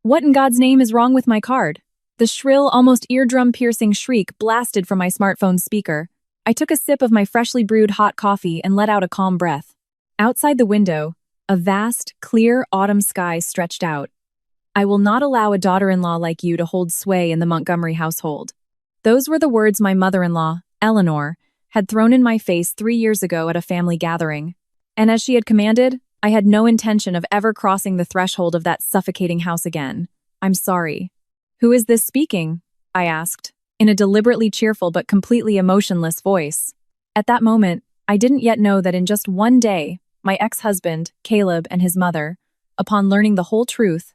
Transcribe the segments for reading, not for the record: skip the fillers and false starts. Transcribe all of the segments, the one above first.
What in God's name is wrong with my card? The shrill, almost eardrum-piercing shriek blasted from my smartphone's speaker. I took a sip of my freshly brewed hot coffee and let out a calm breath. Outside the window, a vast, clear autumn sky stretched out. I will not allow a daughter-in-law like you to hold sway in the Montgomery household. Those were the words my mother-in-law, Eleanor, had thrown in my face 3 years ago at a family gathering. And as she had commanded, I had no intention of ever crossing the threshold of that suffocating house again. I'm sorry. Who is this speaking? I asked, in a deliberately cheerful but completely emotionless voice. At that moment, I didn't yet know that in just one day, my ex-husband, Caleb, and his mother, upon learning the whole truth,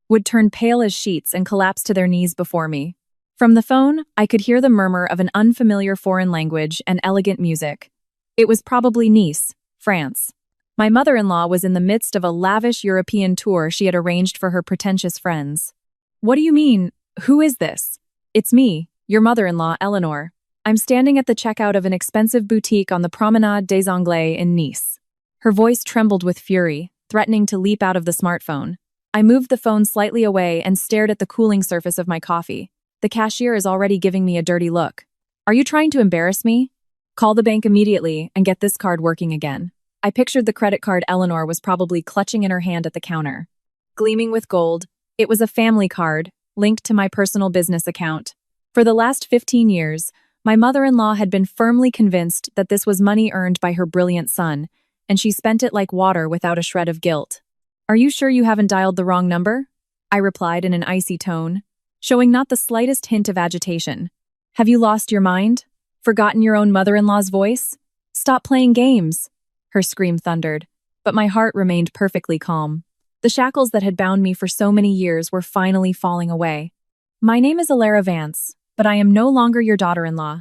would turn pale as sheets and collapse to their knees before me. From the phone, I could hear the murmur of an unfamiliar foreign language and elegant music. It was probably Nice, France. My mother-in-law was in the midst of a lavish European tour she had arranged for her pretentious friends. What do you mean? Who is this? It's me, your mother-in-law, Eleanor. I'm standing at the checkout of an expensive boutique on the Promenade des Anglais in Nice. Her voice trembled with fury, threatening to leap out of the smartphone. I moved the phone slightly away and stared at the cooling surface of my coffee. The cashier is already giving me a dirty look. Are you trying to embarrass me? Call the bank immediately and get this card working again. I pictured the credit card Eleanor was probably clutching in her hand at the counter. Gleaming with gold, it was a family card, linked to my personal business account. For the last 15 years, my mother-in-law had been firmly convinced that this was money earned by her brilliant son, and she spent it like water without a shred of guilt. Are you sure you haven't dialed the wrong number? I replied in an icy tone, showing not the slightest hint of agitation. Have you lost your mind? Forgotten your own mother-in-law's voice? Stop playing games, her scream thundered, but my heart remained perfectly calm. The shackles that had bound me for so many years were finally falling away. My name is Alara Vance, but I am no longer your daughter-in-law.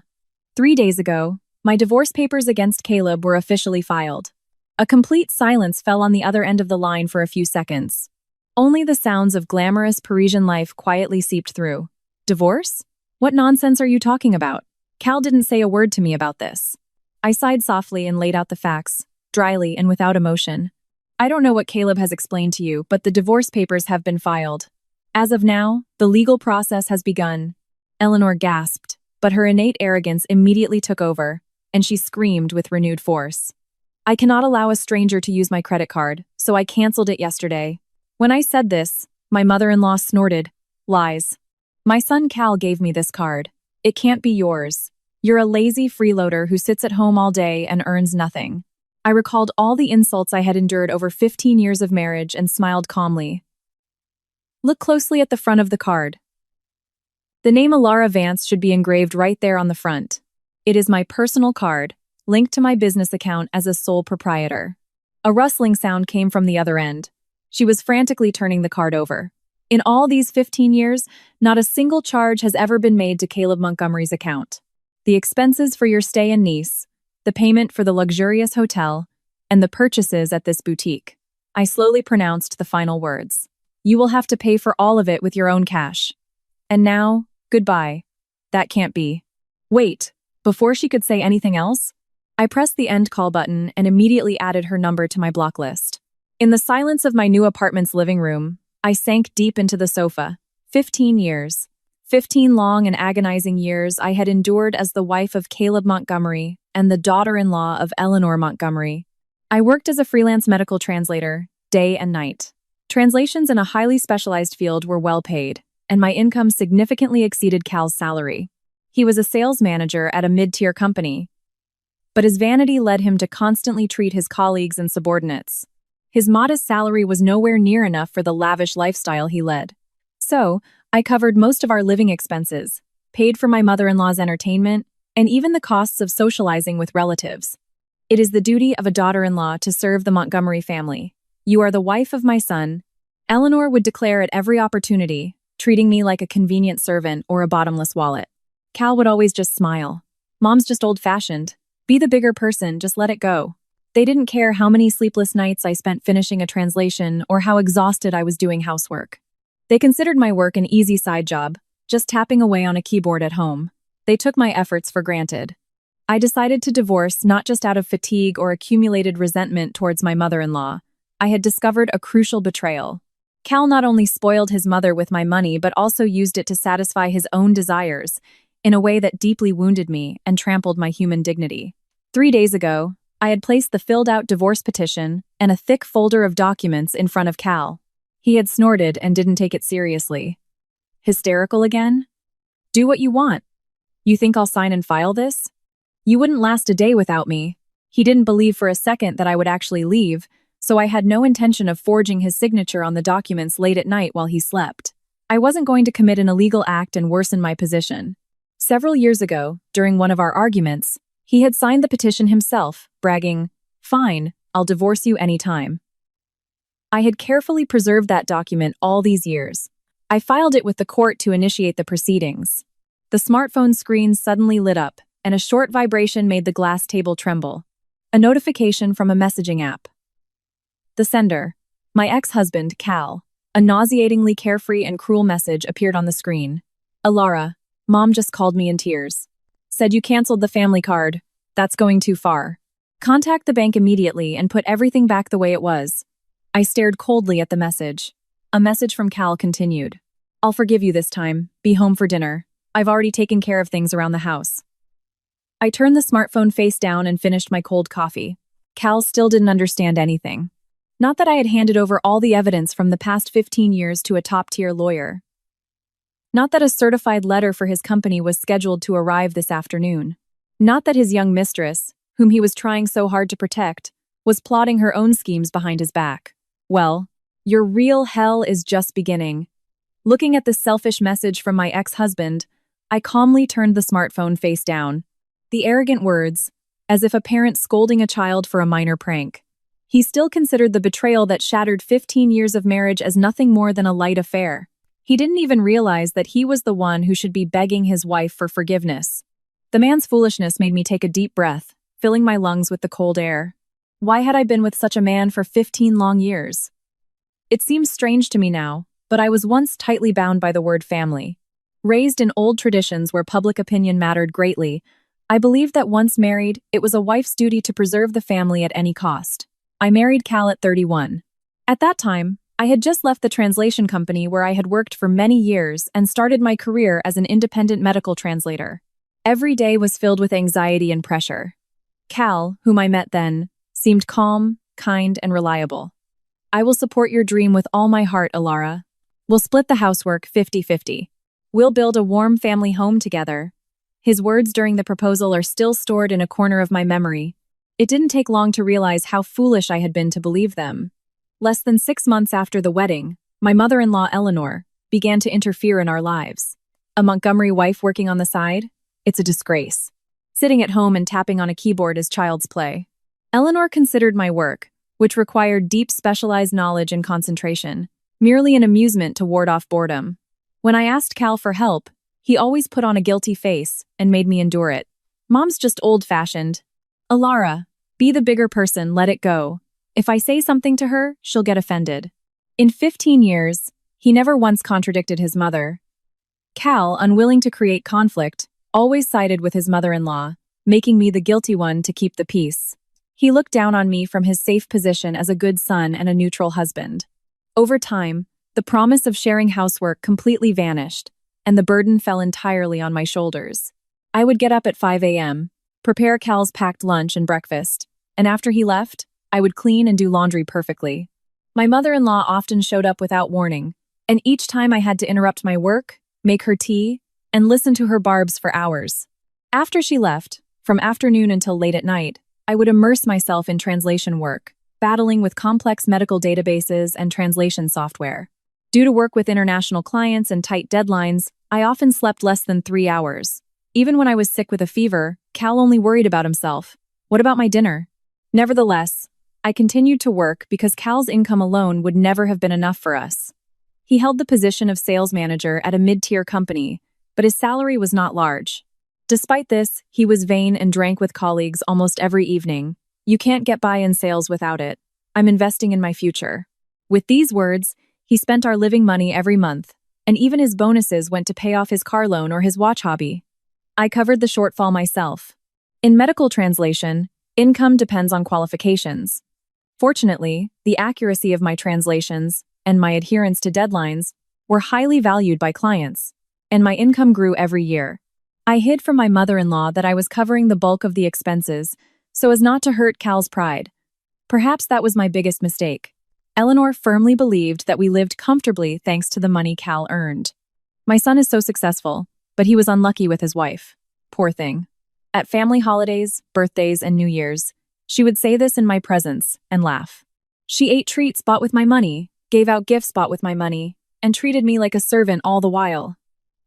3 days ago, my divorce papers against Caleb were officially filed. A complete silence fell on the other end of the line for a few seconds. Only the sounds of glamorous Parisian life quietly seeped through. Divorce? What nonsense are you talking about? Cal didn't say a word to me about this. I sighed softly and laid out the facts, dryly and without emotion. I don't know what Caleb has explained to you, but the divorce papers have been filed. As of now, the legal process has begun. Eleanor gasped, but her innate arrogance immediately took over, and she screamed with renewed force. I cannot allow a stranger to use my credit card, so I canceled it yesterday. When I said this, my mother-in-law snorted. Lies. My son Cal gave me this card. It can't be yours. You're a lazy freeloader who sits at home all day and earns nothing. I recalled all the insults I had endured over 15 years of marriage and smiled calmly. Look closely at the front of the card. The name Alara Vance should be engraved right there on the front. It is my personal card, linked to my business account as a sole proprietor. A rustling sound came from the other end. She was frantically turning the card over. In all these 15 years, not a single charge has ever been made to Caleb Montgomery's account. The expenses for your stay in Nice, the payment for the luxurious hotel, and the purchases at this boutique. I slowly pronounced the final words. You will have to pay for all of it with your own cash. And now, goodbye. That can't be. Wait, before she could say anything else, I pressed the end call button and immediately added her number to my block list. In the silence of my new apartment's living room, I sank deep into the sofa. 15 years. 15 long and agonizing years I had endured as the wife of Caleb Montgomery and the daughter-in-law of Eleanor Montgomery. I worked as a freelance medical translator, day and night. Translations in a highly specialized field were well paid, and my income significantly exceeded Cal's salary. He was a sales manager at a mid-tier company, but his vanity led him to constantly treat his colleagues and subordinates. His modest salary was nowhere near enough for the lavish lifestyle he led. So, I covered most of our living expenses, paid for my mother-in-law's entertainment, and even the costs of socializing with relatives. It is the duty of a daughter-in-law to serve the Montgomery family. You are the wife of my son, Eleanor would declare at every opportunity, treating me like a convenient servant or a bottomless wallet. Cal would always just smile. Mom's just old-fashioned. Be the bigger person, just let it go. They didn't care how many sleepless nights I spent finishing a translation or how exhausted I was doing housework. They considered my work an easy side job, just tapping away on a keyboard at home. They took my efforts for granted. I decided to divorce not just out of fatigue or accumulated resentment towards my mother-in-law. I had discovered a crucial betrayal. Cal not only spoiled his mother with my money but also used it to satisfy his own desires in a way that deeply wounded me and trampled my human dignity. 3 days ago, I had placed the filled-out divorce petition and a thick folder of documents in front of Cal. He had snorted and didn't take it seriously. Hysterical again? Do what you want. You think I'll sign and file this? You wouldn't last a day without me. He didn't believe for a second that I would actually leave, so I had no intention of forging his signature on the documents late at night while he slept. I wasn't going to commit an illegal act and worsen my position. Several years ago, during one of our arguments, he had signed the petition himself, bragging, "Fine, I'll divorce you anytime." I had carefully preserved that document all these years. I filed it with the court to initiate the proceedings. The smartphone screen suddenly lit up, and a short vibration made the glass table tremble. A notification from a messaging app. The sender, my ex-husband, Cal. A nauseatingly carefree and cruel message appeared on the screen. "Alara, Mom just called me in tears. Said you canceled the family card. That's going too far. Contact the bank immediately and put everything back the way it was." I stared coldly at the message. A message from Cal continued. "I'll forgive you this time. Be home for dinner. I've already taken care of things around the house." I turned the smartphone face down and finished my cold coffee. Cal still didn't understand anything. Not that I had handed over all the evidence from the past 15 years to a top-tier lawyer. Not that a certified letter for his company was scheduled to arrive this afternoon. Not that his young mistress, whom he was trying so hard to protect, was plotting her own schemes behind his back. Well, your real hell is just beginning. Looking at the selfish message from my ex-husband, I calmly turned the smartphone face down. The arrogant words, as if a parent scolding a child for a minor prank. He still considered the betrayal that shattered 15 years of marriage as nothing more than a light affair. He didn't even realize that he was the one who should be begging his wife for forgiveness. The man's foolishness made me take a deep breath, filling my lungs with the cold air. Why had I been with such a man for 15 long years? It seems strange to me now, but I was once tightly bound by the word family. Raised in old traditions where public opinion mattered greatly, I believed that once married, it was a wife's duty to preserve the family at any cost. I married Cal at 31. At that time, I had just left the translation company where I had worked for many years and started my career as an independent medical translator. Every day was filled with anxiety and pressure. Cal, whom I met then, seemed calm, kind, and reliable. "I will support your dream with all my heart, Alara. We'll split the housework 50-50. We'll build a warm family home together." His words during the proposal are still stored in a corner of my memory. It didn't take long to realize how foolish I had been to believe them. Less than 6 months after the wedding, my mother-in-law, Eleanor, began to interfere in our lives. A Montgomery wife working on the side? It's a disgrace. Sitting at home and tapping on a keyboard is child's play. Eleanor considered my work, which required deep specialized knowledge and concentration, merely an amusement to ward off boredom. When I asked Cal for help, he always put on a guilty face and made me endure it. "Mom's just old-fashioned. Alara, be the bigger person, let it go. If I say something to her, she'll get offended." In 15 years, he never once contradicted his mother. Cal, unwilling to create conflict, always sided with his mother-in-law, making me the guilty one to keep the peace. He looked down on me from his safe position as a good son and a neutral husband. Over time, the promise of sharing housework completely vanished, and the burden fell entirely on my shoulders. I would get up at 5 a.m., prepare Cal's packed lunch and breakfast, and after he left, I would clean and do laundry perfectly. My mother-in-law often showed up without warning, and each time I had to interrupt my work, make her tea, and listen to her barbs for hours. After she left, from afternoon until late at night, I would immerse myself in translation work, battling with complex medical databases and translation software. Due to work with international clients and tight deadlines, I often slept less than 3 hours. Even when I was sick with a fever, Cal only worried about himself. What about my dinner? Nevertheless, I continued to work because Cal's income alone would never have been enough for us. He held the position of sales manager at a mid-tier company, but his salary was not large. Despite this, he was vain and drank with colleagues almost every evening. "You can't get by in sales without it. I'm investing in my future." With these words, he spent our living money every month, and even his bonuses went to pay off his car loan or his watch hobby. I covered the shortfall myself. In medical translation, income depends on qualifications. Fortunately, the accuracy of my translations and my adherence to deadlines were highly valued by clients, and my income grew every year. I hid from my mother-in-law that I was covering the bulk of the expenses so as not to hurt Cal's pride. Perhaps that was my biggest mistake. Eleanor firmly believed that we lived comfortably thanks to the money Cal earned. My son is so successful, but he was unlucky with his wife. Poor thing. At family holidays, birthdays, and New Year's, she would say this in my presence and laugh. She ate treats bought with my money, gave out gifts bought with my money, and treated me like a servant all the while.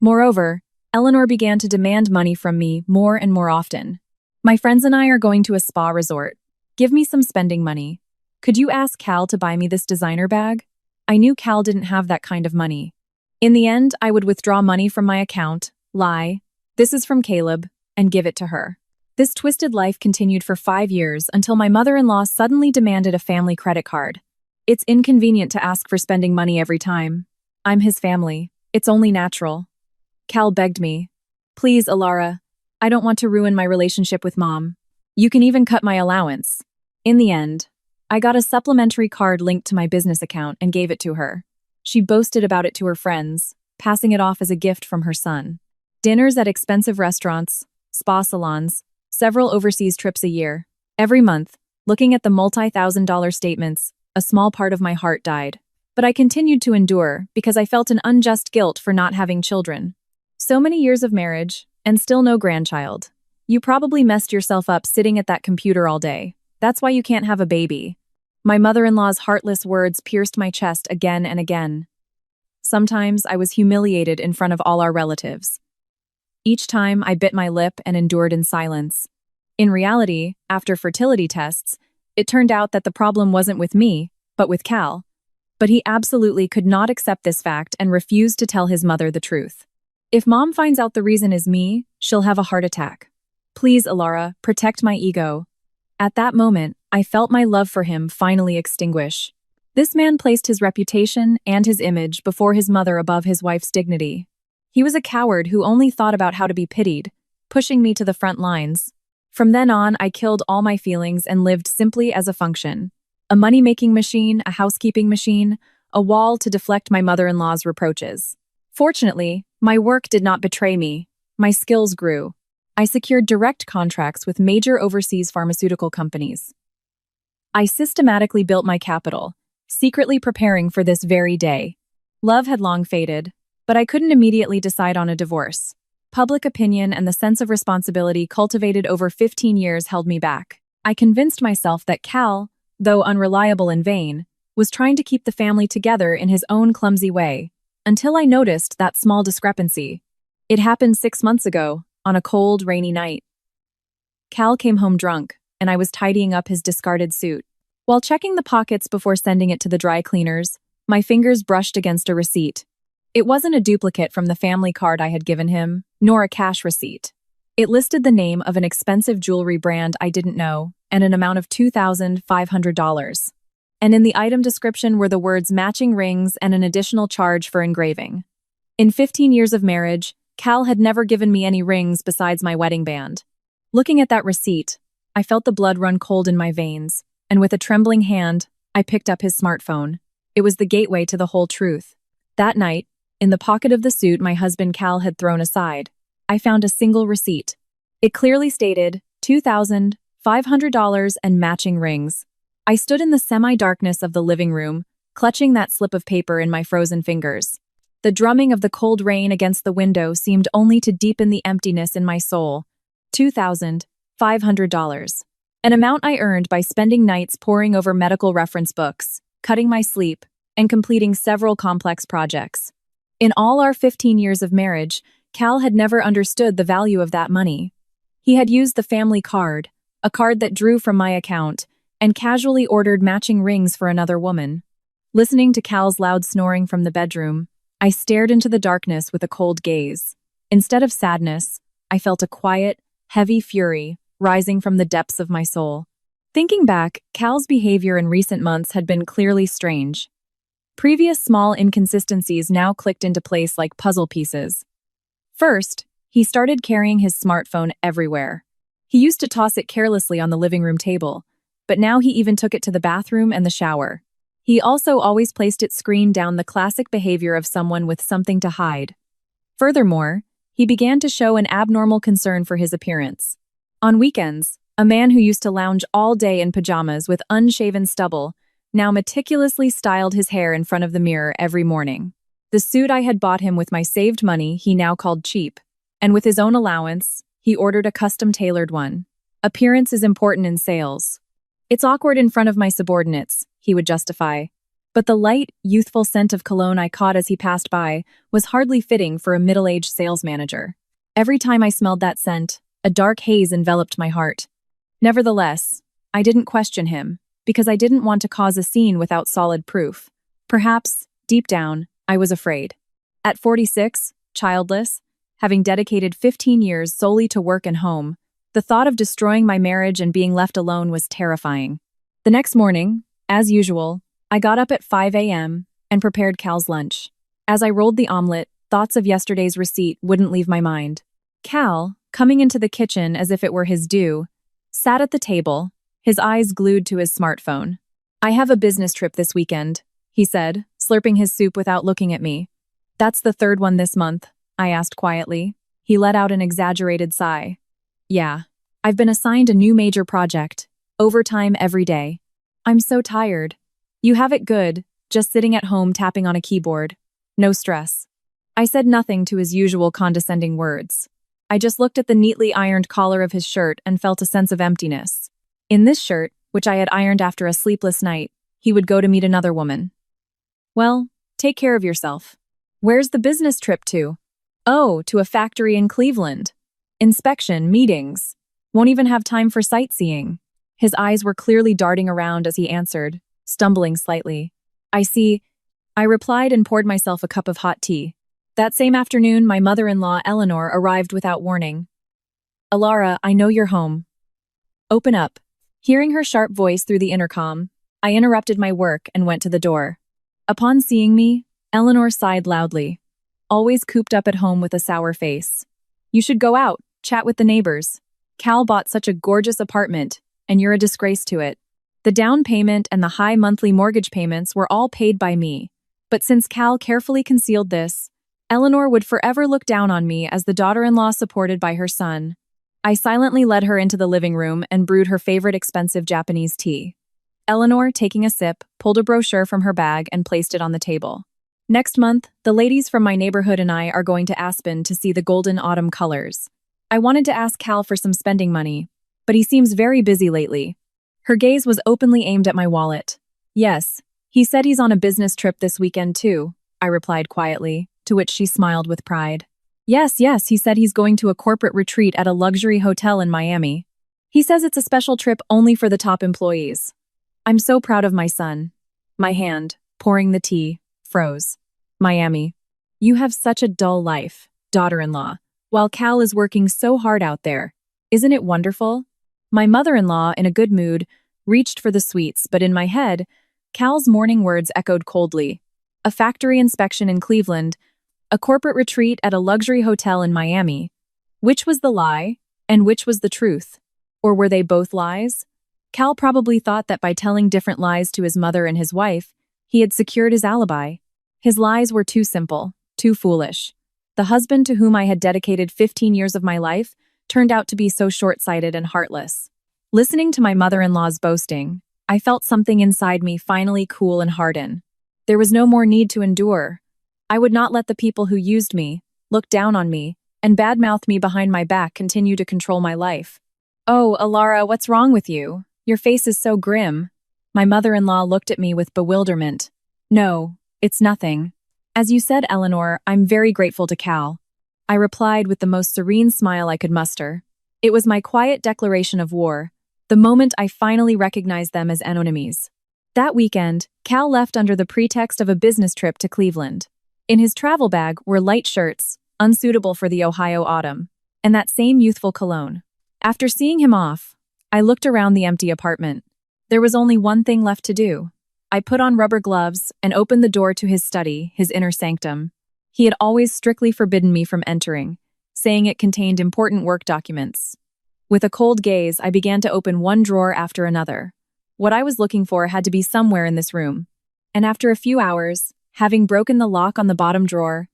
Moreover, Eleanor began to demand money from me more and more often. My friends and I are going to a spa resort. Give me some spending money. Could you ask Cal to buy me this designer bag? I knew Cal didn't have that kind of money. In the end, I would withdraw money from my account, lie, "This is from Caleb," and give it to her. This twisted life continued for 5 years until my mother-in-law suddenly demanded a family credit card. It's inconvenient to ask for spending money every time. I'm his family. It's only natural. Cal begged me, "Please, Alara, I don't want to ruin my relationship with Mom. You can even cut my allowance." In the end, I got a supplementary card linked to my business account and gave it to her. She boasted about it to her friends, passing it off as a gift from her son. Dinners at expensive restaurants, spa salons, several overseas trips a year. Every month, looking at the multi-thousand-dollar statements, a small part of my heart died. But I continued to endure because I felt an unjust guilt for not having children. So many years of marriage, and still no grandchild. You probably messed yourself up sitting at that computer all day. That's why you can't have a baby. My mother-in-law's heartless words pierced my chest again and again. Sometimes I was humiliated in front of all our relatives. Each time I bit my lip and endured in silence. In reality, after fertility tests, it turned out that the problem wasn't with me, but with Cal. But he absolutely could not accept this fact and refused to tell his mother the truth. If Mom finds out the reason is me, she'll have a heart attack. Please, Alara, protect my ego. At that moment, I felt my love for him finally extinguish. This man placed his reputation and his image before his mother above his wife's dignity. He was a coward who only thought about how to be pitied, pushing me to the front lines. From then on, I killed all my feelings and lived simply as a function. A money-making machine, a housekeeping machine, a wall to deflect my mother-in-law's reproaches. Fortunately, my work did not betray me. My skills grew. I secured direct contracts with major overseas pharmaceutical companies. I systematically built my capital, secretly preparing for this very day. Love had long faded, but I couldn't immediately decide on a divorce. Public opinion and the sense of responsibility cultivated over 15 years held me back. I convinced myself that Cal, though unreliable and vain, was trying to keep the family together in his own clumsy way, until I noticed that small discrepancy. It happened 6 months ago, on a cold, rainy night. Cal came home drunk, and I was tidying up his discarded suit. While checking the pockets before sending it to the dry cleaners, my fingers brushed against a receipt. It wasn't a duplicate from the family card I had given him, nor a cash receipt. It listed the name of an expensive jewelry brand I didn't know, and an amount of $2,500. And in the item description were the words matching rings and an additional charge for engraving. In 15 years of marriage, Cal had never given me any rings besides my wedding band. Looking at that receipt, I felt the blood run cold in my veins, and with a trembling hand, I picked up his smartphone. It was the gateway to the whole truth. That night, in the pocket of the suit my husband Cal had thrown aside, I found a single receipt. It clearly stated $2,500 and matching rings. I stood in the semi-darkness of the living room, clutching that slip of paper in my frozen fingers. The drumming of the cold rain against the window seemed only to deepen the emptiness in my soul. $2,500. An amount I earned by spending nights poring over medical reference books, cutting my sleep, and completing several complex projects. In all our 15 years of marriage, Cal had never understood the value of that money. He had used the family card, a card that drew from my account, and casually ordered matching rings for another woman. Listening to Cal's loud snoring from the bedroom, I stared into the darkness with a cold gaze. Instead of sadness, I felt a quiet, heavy fury rising from the depths of my soul. Thinking back, Cal's behavior in recent months had been clearly strange. Previous small inconsistencies now clicked into place like puzzle pieces. First, he started carrying his smartphone everywhere. He used to toss it carelessly on the living room table, but now he even took it to the bathroom and the shower. He also always placed its screen down the classic behavior of someone with something to hide. Furthermore, he began to show an abnormal concern for his appearance. On weekends, a man who used to lounge all day in pajamas with unshaven stubble now meticulously styled his hair in front of the mirror every morning. The suit I had bought him with my saved money he now called cheap, and with his own allowance, he ordered a custom-tailored one. Appearance is important in sales. It's awkward in front of my subordinates, he would justify. But the light, youthful scent of cologne I caught as he passed by was hardly fitting for a middle-aged sales manager. Every time I smelled that scent, a dark haze enveloped my heart. Nevertheless, I didn't question him, because I didn't want to cause a scene without solid proof. Perhaps, deep down, I was afraid. At 46, childless, having dedicated 15 years solely to work and home, the thought of destroying my marriage and being left alone was terrifying. The next morning, as usual, I got up at 5 a.m. and prepared Cal's lunch. As I rolled the omelet, thoughts of yesterday's receipt wouldn't leave my mind. Cal, coming into the kitchen as if it were his due, sat at the table, his eyes glued to his smartphone. "I have a business trip this weekend," he said, slurping his soup without looking at me. "That's the third one this month," I asked quietly. He let out an exaggerated sigh. "Yeah, I've been assigned a new major project, overtime every day. I'm so tired." "You have it good, just sitting at home tapping on a keyboard. No stress." I said nothing to his usual condescending words. I just looked at the neatly ironed collar of his shirt and felt a sense of emptiness. In this shirt, which I had ironed after a sleepless night, he would go to meet another woman. "Well, take care of yourself." "Where's the business trip to?" "Oh, to a factory in Cleveland. Inspection, meetings. Won't even have time for sightseeing." His eyes were clearly darting around as he answered, stumbling slightly. "I see," I replied and poured myself a cup of hot tea. That same afternoon, my mother-in-law, Eleanor, arrived without warning. "Alara, I know you're home. Open up." Hearing her sharp voice through the intercom, I interrupted my work and went to the door. Upon seeing me, Eleanor sighed loudly, always cooped up at home with a sour face. "You should go out, chat with the neighbors. Cal bought such a gorgeous apartment, and you're a disgrace to it." The down payment and the high monthly mortgage payments were all paid by me, but since Cal carefully concealed this, Eleanor would forever look down on me as the daughter-in-law supported by her son. I silently led her into the living room and brewed her favorite expensive Japanese tea. Eleanor, taking a sip, pulled a brochure from her bag and placed it on the table. "Next month, the ladies from my neighborhood and I are going to Aspen to see the golden autumn colors. I wanted to ask Cal for some spending money, but he seems very busy lately." Her gaze was openly aimed at my wallet. "Yes, he said he's on a business trip this weekend too," I replied quietly, to which she smiled with pride. Yes, he said he's going to a corporate retreat at a luxury hotel in Miami. He says it's a special trip only for the top employees." I'm so proud of my son. My hand, pouring the tea, froze. "Miami. You have such a dull life, daughter-in-law, while Cal is working so hard out there. Isn't it wonderful?" My mother-in-law, in a good mood, reached for the sweets, but in my head, Cal's morning words echoed coldly. A factory inspection in Cleveland, a corporate retreat at a luxury hotel in Miami. Which was the lie, and which was the truth? Or were they both lies? Cal probably thought that by telling different lies to his mother and his wife, he had secured his alibi. His lies were too simple, too foolish. The husband to whom I had dedicated 15 years of my life turned out to be so short-sighted and heartless. Listening to my mother-in-law's boasting, I felt something inside me finally cool and harden. There was no more need to endure. I would not let the people who used me, looked down on me, and badmouthed me behind my back continue to control my life. "Oh, Alara, what's wrong with you? Your face is so grim." My mother-in-law looked at me with bewilderment. "No, it's nothing. As you said, Eleanor, I'm very grateful to Cal." I replied with the most serene smile I could muster. It was my quiet declaration of war, the moment I finally recognized them as enemies. That weekend, Cal left under the pretext of a business trip to Cleveland. In his travel bag were light shirts, unsuitable for the Ohio autumn, and that same youthful cologne. After seeing him off, I looked around the empty apartment. There was only one thing left to do. I put on rubber gloves and opened the door to his study, his inner sanctum. He had always strictly forbidden me from entering, saying it contained important work documents. With a cold gaze, I began to open one drawer after another. What I was looking for had to be somewhere in this room. and after a few hours, having broken the lock on the bottom drawer,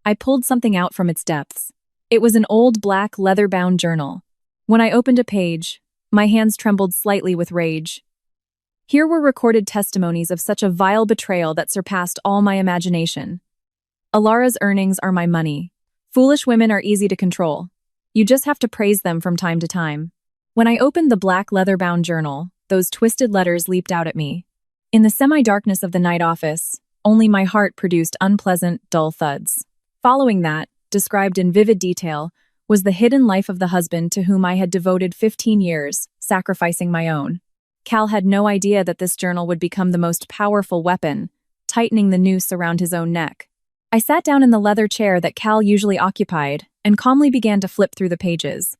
I pulled something out from its depths. It was an old black leather-bound journal. When I opened a page, my hands trembled slightly with rage. Here were recorded testimonies of such a vile betrayal that surpassed all my imagination. Alara's earnings are my money. Foolish women are easy to control. You just have to praise them from time to time. When I opened the black leather-bound journal, those twisted letters leaped out at me. In the semi-darkness of the night office, only my heart produced unpleasant, dull thuds. Following that, described in vivid detail, was the hidden life of the husband to whom I had devoted 15 years, sacrificing my own. Cal had no idea that this journal would become the most powerful weapon, tightening the noose around his own neck. I sat down in the leather chair that Cal usually occupied and calmly began to flip through the pages.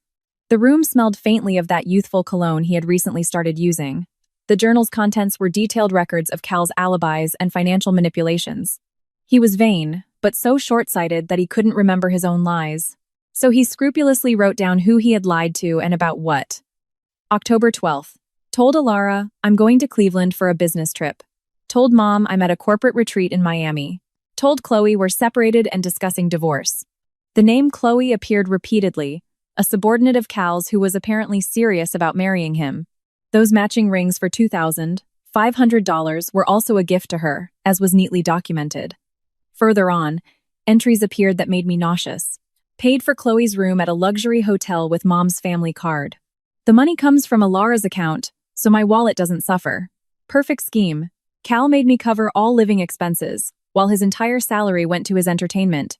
The room smelled faintly of that youthful cologne he had recently started using. The journal's contents were detailed records of Cal's alibis and financial manipulations. He was vain, but so short-sighted that he couldn't remember his own lies. So he scrupulously wrote down who he had lied to and about what. October 12th. Told Alara, I'm going to Cleveland for a business trip. Told Mom I'm at a corporate retreat in Miami. Told Chloe we're separated and discussing divorce. The name Chloe appeared repeatedly, a subordinate of Cal's who was apparently serious about marrying him. Those matching rings for $2,500 were also a gift to her, as was neatly documented. Further on, entries appeared that made me nauseous. Paid for Chloe's room at a luxury hotel with Mom's family card. The money comes from Alara's account, so my wallet doesn't suffer. Perfect scheme. Cal made me cover all living expenses, while his entire salary went to his entertainment.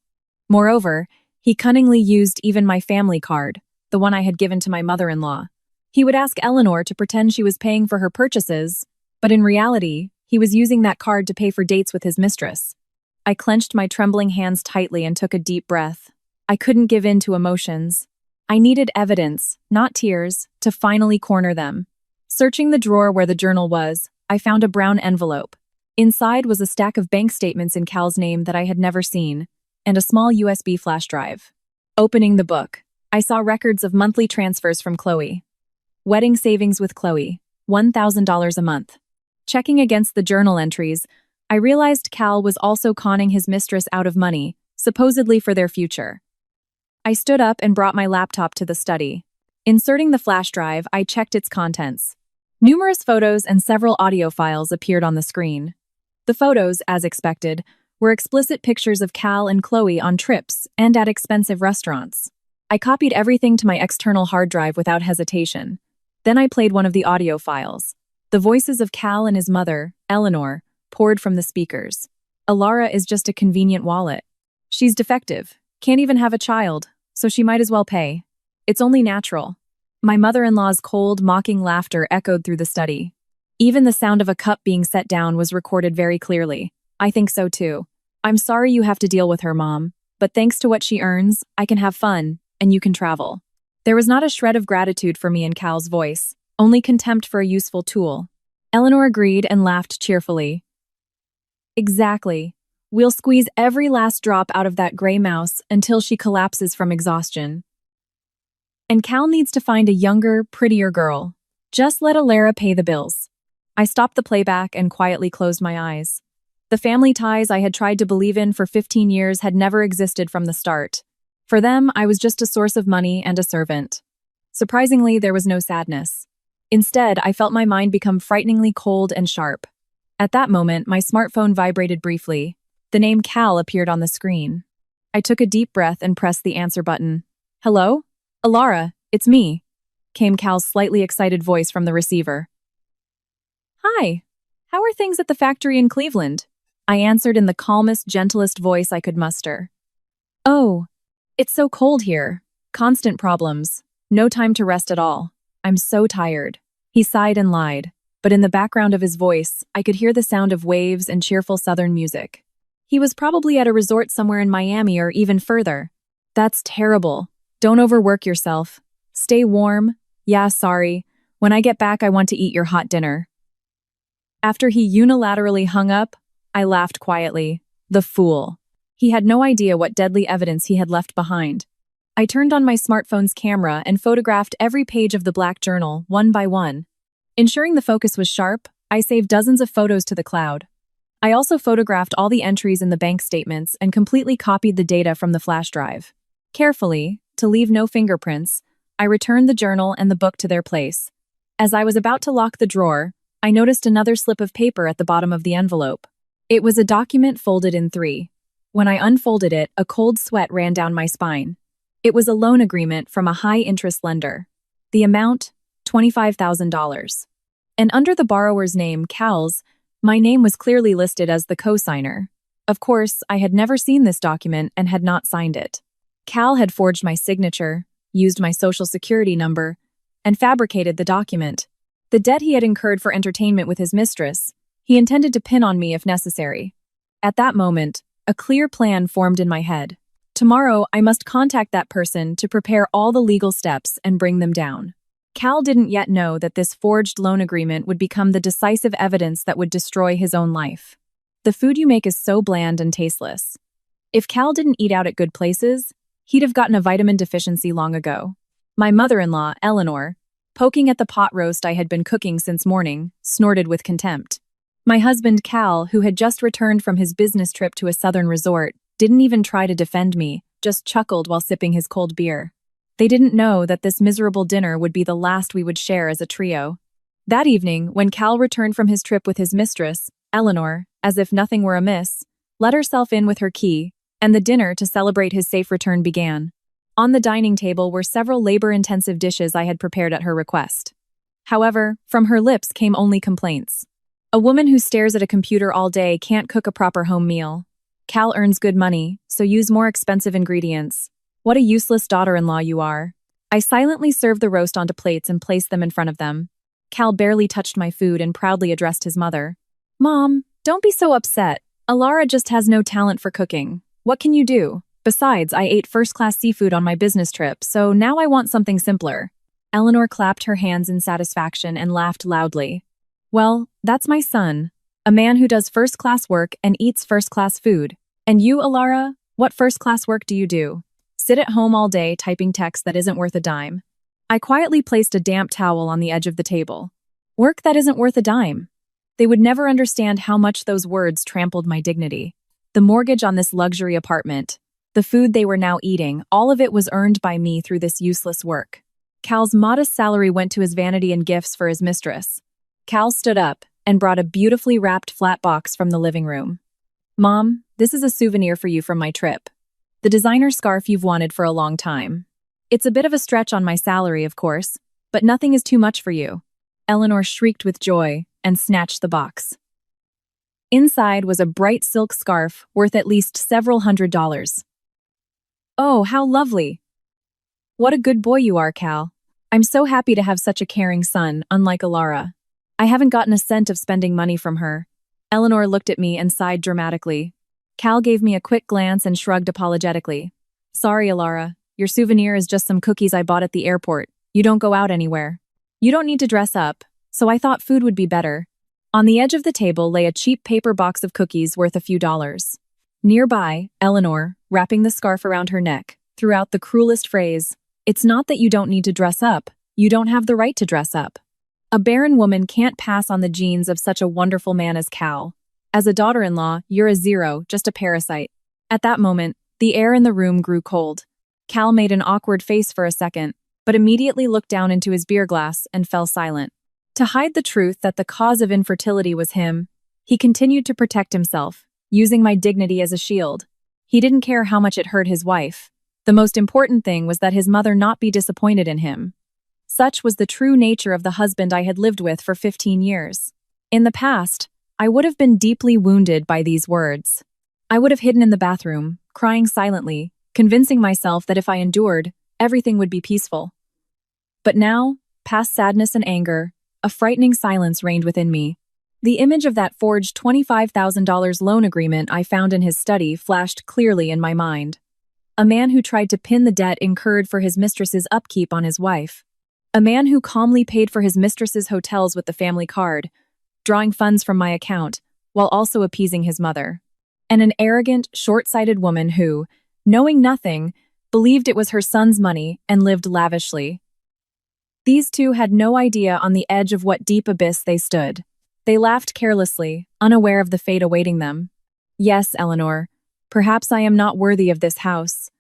Moreover, he cunningly used even my family card, the one I had given to my mother-in-law. He would ask Eleanor to pretend she was paying for her purchases, but in reality, he was using that card to pay for dates with his mistress. I clenched my trembling hands tightly and took a deep breath. I couldn't give in to emotions. I needed evidence, not tears, to finally corner them. Searching the drawer where the journal was, I found a brown envelope. Inside was a stack of bank statements in Cal's name that I had never seen, and a small USB flash drive. Opening the book, I saw records of monthly transfers from Chloe. Wedding savings with Chloe, $1,000 a month. Checking against the journal entries, I realized Cal was also conning his mistress out of money, supposedly for their future. I stood up and brought my laptop to the study. Inserting the flash drive, I checked its contents. Numerous photos and several audio files appeared on the screen. The photos, as expected, were explicit pictures of Cal and Chloe on trips and at expensive restaurants. I copied everything to my external hard drive without hesitation. Then I played one of the audio files. The voices of Cal and his mother, Eleanor, poured from the speakers. Alara is just a convenient wallet. She's defective, can't even have a child, so she might as well pay. It's only natural. My mother-in-law's cold, mocking laughter echoed through the study. Even the sound of a cup being set down was recorded very clearly. I think so too. I'm sorry you have to deal with her, Mom, but thanks to what she earns, I can have fun, and you can travel. There was not a shred of gratitude for me in Cal's voice, only contempt for a useful tool. Eleanor agreed and laughed cheerfully. Exactly. We'll squeeze every last drop out of that gray mouse until she collapses from exhaustion. And Cal needs to find a younger, prettier girl. Just let Alara pay the bills. I stopped the playback and quietly closed my eyes. The family ties I had tried to believe in for 15 years had never existed from the start. For them, I was just a source of money and a servant. Surprisingly, there was no sadness. Instead, I felt my mind become frighteningly cold and sharp. At that moment, my smartphone vibrated briefly. The name Cal appeared on the screen. I took a deep breath and pressed the answer button. Hello? Alara, it's me, came Cal's slightly excited voice from the receiver. Hi. How are things at the factory in Cleveland? I answered in the calmest, gentlest voice I could muster. Oh, it's so cold here. Constant problems. No time to rest at all. I'm so tired. He sighed and lied, but in the background of his voice, I could hear the sound of waves and cheerful southern music. He was probably at a resort somewhere in Miami or even further. That's terrible. Don't overwork yourself. Stay warm. Yeah, sorry. When I get back, I want to eat your hot dinner. After he unilaterally hung up, I laughed quietly. The fool. He had no idea what deadly evidence he had left behind. I turned on my smartphone's camera and photographed every page of the black journal, one by one. Ensuring the focus was sharp, I saved dozens of photos to the cloud. I also photographed all the entries in the bank statements and completely copied the data from the flash drive. Carefully, to leave no fingerprints, I returned the journal and the book to their place. As I was about to lock the drawer, I noticed another slip of paper at the bottom of the envelope. It was a document folded in three. When I unfolded it, a cold sweat ran down my spine. It was a loan agreement from a high-interest lender. The amount, $25,000. And under the borrower's name, Cal's, my name was clearly listed as the co-signer. Of course, I had never seen this document and had not signed it. Cal had forged my signature, used my social security number, and fabricated the document. The debt he had incurred for entertainment with his mistress, he intended to pin on me if necessary. At that moment, a clear plan formed in my head. Tomorrow, I must contact that person to prepare all the legal steps and bring them down. Cal didn't yet know that this forged loan agreement would become the decisive evidence that would destroy his own life. The food you make is so bland and tasteless. If Cal didn't eat out at good places, he'd have gotten a vitamin deficiency long ago. My mother-in-law, Eleanor, poking at the pot roast I had been cooking since morning, snorted with contempt. My husband, Cal, who had just returned from his business trip to a southern resort, didn't even try to defend me, just chuckled while sipping his cold beer. They didn't know that this miserable dinner would be the last we would share as a trio. That evening, when Cal returned from his trip with his mistress, Eleanor, as if nothing were amiss, let herself in with her key, and the dinner to celebrate his safe return began. On the dining table were several labor-intensive dishes I had prepared at her request. However, from her lips came only complaints. A woman who stares at a computer all day can't cook a proper home meal. Cal earns good money, so use more expensive ingredients. What a useless daughter-in-law you are. I silently served the roast onto plates and placed them in front of them. Cal barely touched my food and proudly addressed his mother. Mom, don't be so upset. Alara just has no talent for cooking. What can you do? Besides, I ate first-class seafood on my business trip, so now I want something simpler. Eleanor clapped her hands in satisfaction and laughed loudly. Well, that's my son, a man who does first-class work and eats first-class food. And you, Alara, what first-class work do you do? Sit at home all day typing text that isn't worth a dime. I quietly placed a damp towel on the edge of the table. Work that isn't worth a dime. They would never understand how much those words trampled my dignity. The mortgage on this luxury apartment, the food they were now eating, all of it was earned by me through this useless work. Cal's modest salary went to his vanity and gifts for his mistress. Cal stood up and brought a beautifully wrapped flat box from the living room. Mom, this is a souvenir for you from my trip. The designer scarf you've wanted for a long time. It's a bit of a stretch on my salary, of course, but nothing is too much for you. Eleanor shrieked with joy and snatched the box. Inside was a bright silk scarf worth at least several $100s. Oh, how lovely. What a good boy you are, Cal. I'm so happy to have such a caring son, unlike Alara. I haven't gotten a cent of spending money from her. Eleanor looked at me and sighed dramatically. Cal gave me a quick glance and shrugged apologetically. Sorry, Alara. Your souvenir is just some cookies I bought at the airport. You don't go out anywhere. You don't need to dress up, so I thought food would be better. On the edge of the table lay a cheap paper box of cookies worth a few dollars. Nearby, Eleanor, wrapping the scarf around her neck, threw out the cruelest phrase, "It's not that you don't need to dress up. You don't have the right to dress up." A barren woman can't pass on the genes of such a wonderful man as Cal. As a daughter-in-law, you're a zero, just a parasite. At that moment, the air in the room grew cold. Cal made an awkward face for a second, but immediately looked down into his beer glass and fell silent. To hide the truth that the cause of infertility was him, he continued to protect himself, using my dignity as a shield. He didn't care how much it hurt his wife. The most important thing was that his mother not be disappointed in him. Such was the true nature of the husband I had lived with for 15 years. In the past, I would have been deeply wounded by these words. I would have hidden in the bathroom, crying silently, convincing myself that if I endured, everything would be peaceful. But now, past sadness and anger, a frightening silence reigned within me. The image of that forged $25,000 loan agreement I found in his study flashed clearly in my mind. A man who tried to pin the debt incurred for his mistress's upkeep on his wife. A man who calmly paid for his mistress's hotels with the family card, drawing funds from my account, while also appeasing his mother. And an arrogant, short-sighted woman who, knowing nothing, believed it was her son's money and lived lavishly. These two had no idea on the edge of what deep abyss they stood. They laughed carelessly, unaware of the fate awaiting them. Yes, Eleanor. Perhaps I am not worthy of this house.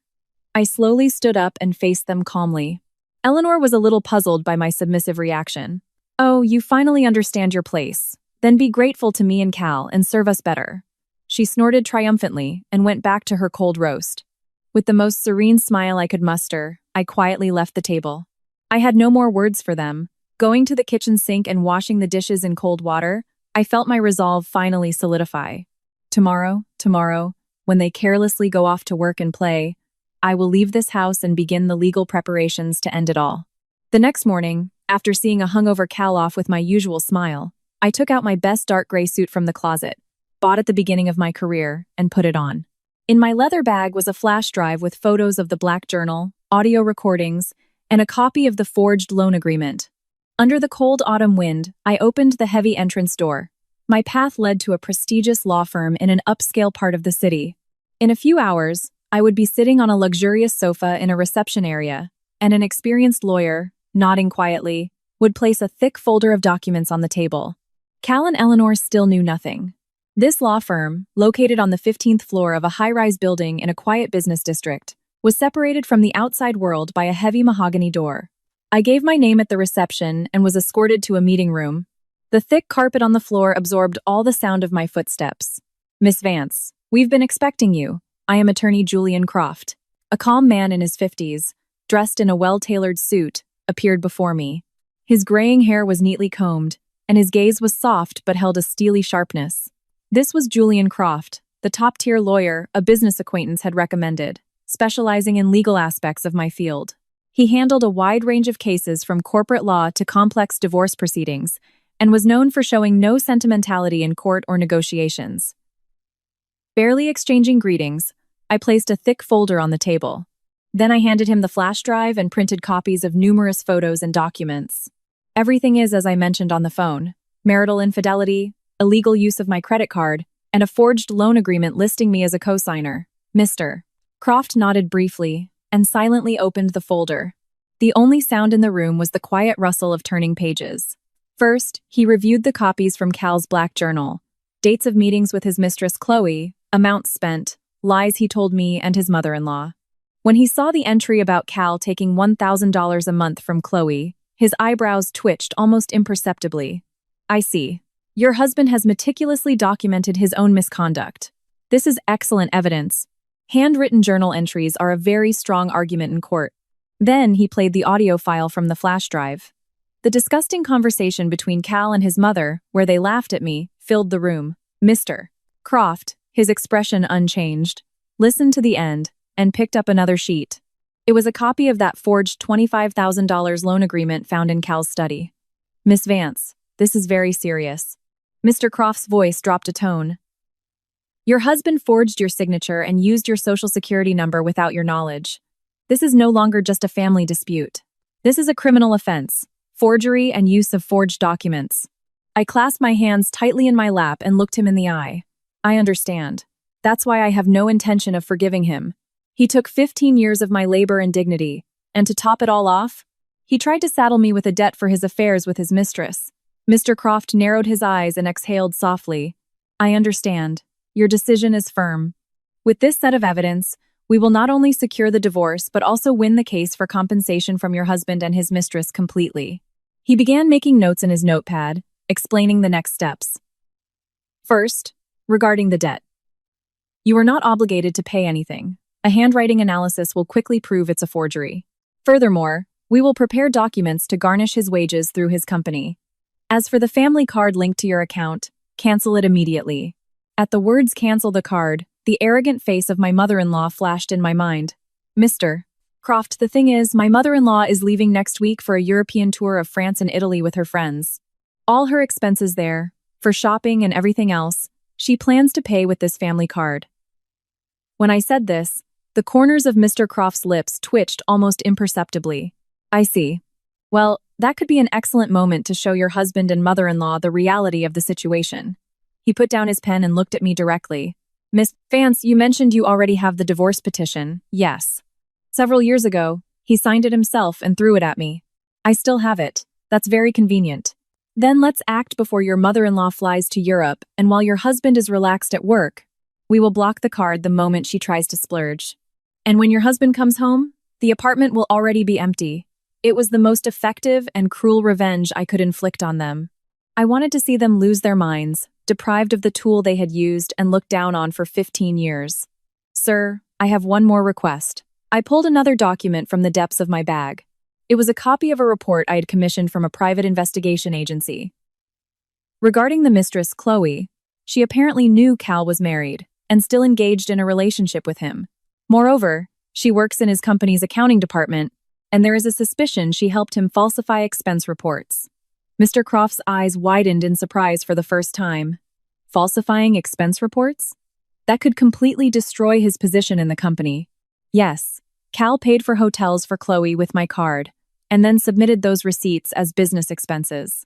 I slowly stood up and faced them calmly. Eleanor was a little puzzled by my submissive reaction. Oh, you finally understand your place. Then be grateful to me and Cal and serve us better. She snorted triumphantly and went back to her cold roast. With the most serene smile I could muster, I quietly left the table. I had no more words for them. Going to the kitchen sink and washing the dishes in cold water, I felt my resolve finally solidify. Tomorrow, when they carelessly go off to work and play, I will leave this house and begin the legal preparations to end it all. The next morning, after seeing a hungover Cal off with my usual smile, I took out my best dark gray suit from the closet, bought at the beginning of my career, and put it on. In my leather bag was a flash drive with photos of the black journal, audio recordings, and a copy of the forged loan agreement. Under the cold autumn wind, I opened the heavy entrance door. My path led to a prestigious law firm in an upscale part of the city. In a few hours, I would be sitting on a luxurious sofa in a reception area, and an experienced lawyer, nodding quietly, would place a thick folder of documents on the table. Cal and Eleanor still knew nothing. This law firm, located on the 15th floor of a high-rise building in a quiet business district, was separated from the outside world by a heavy mahogany door. I gave my name at the reception and was escorted to a meeting room. The thick carpet on the floor absorbed all the sound of my footsteps. Miss Vance, we've been expecting you. I am attorney Julian Croft. A calm man in his 50s, dressed in a well-tailored suit, appeared before me. His graying hair was neatly combed, and his gaze was soft but held a steely sharpness. This was Julian Croft, the top-tier lawyer a business acquaintance had recommended, specializing in legal aspects of my field. He handled a wide range of cases from corporate law to complex divorce proceedings, and was known for showing no sentimentality in court or negotiations. Barely exchanging greetings, I placed a thick folder on the table. Then I handed him the flash drive and printed copies of numerous photos and documents. Everything is as I mentioned on the phone: marital infidelity, illegal use of my credit card, and a forged loan agreement listing me as a co-signer. Mr. Croft nodded briefly and silently opened the folder. The only sound in the room was the quiet rustle of turning pages. First, he reviewed the copies from Cal's black journal, dates of meetings with his mistress Chloe, amounts spent, lies he told me and his mother-in-law. When he saw the entry about Cal taking $1,000 a month from Chloe, his eyebrows twitched almost imperceptibly. I see. Your husband has meticulously documented his own misconduct. This is excellent evidence. Handwritten journal entries are a very strong argument in court. Then he played the audio file from the flash drive. The disgusting conversation between Cal and his mother, where they laughed at me, filled the room. Mr. Croft, his expression unchanged, listened to the end and picked up another sheet. It was a copy of that forged $25,000 loan agreement found in Cal's study. Miss Vance, this is very serious. Mr. Croft's voice dropped a tone. Your husband forged your signature and used your social security number without your knowledge. This is no longer just a family dispute. This is a criminal offense: forgery and use of forged documents. I clasped my hands tightly in my lap and looked him in the eye. I understand. That's why I have no intention of forgiving him. He took 15 years of my labor and dignity, and to top it all off, he tried to saddle me with a debt for his affairs with his mistress. Mr. Croft narrowed his eyes and exhaled softly. I understand. Your decision is firm. With this set of evidence, we will not only secure the divorce but also win the case for compensation from your husband and his mistress completely. He began making notes in his notepad, explaining the next steps. First, regarding the debt. You are not obligated to pay anything. A handwriting analysis will quickly prove it's a forgery. Furthermore, we will prepare documents to garnish his wages through his company. As for the family card linked to your account, cancel it immediately. At the words "cancel the card," the arrogant face of my mother-in-law flashed in my mind. Mr. Croft, the thing is, my mother-in-law is leaving next week for a European tour of France and Italy with her friends. All her expenses there, for shopping and everything else, she plans to pay with this family card. When I said this, the corners of Mr. Croft's lips twitched almost imperceptibly. I see. Well, that could be an excellent moment to show your husband and mother-in-law the reality of the situation. He put down his pen and looked at me directly. Miss Vance, you mentioned you already have the divorce petition. Yes. Several years ago, he signed it himself and threw it at me. I still have it. That's very convenient. Then let's act before your mother-in-law flies to Europe, and while your husband is relaxed at work, we will block the card the moment she tries to splurge. And when your husband comes home, the apartment will already be empty. It was the most effective and cruel revenge I could inflict on them. I wanted to see them lose their minds, deprived of the tool they had used and looked down on for 15 years. Sir, I have one more request. I pulled another document from the depths of my bag. It was a copy of a report I had commissioned from a private investigation agency. Regarding the mistress, Chloe, she apparently knew Cal was married and still engaged in a relationship with him. Moreover, she works in his company's accounting department, and there is a suspicion she helped him falsify expense reports. Mr. Croft's eyes widened in surprise for the first time. Falsifying expense reports? That could completely destroy his position in the company. Yes, Cal paid for hotels for Chloe with my card, and then submitted those receipts as business expenses.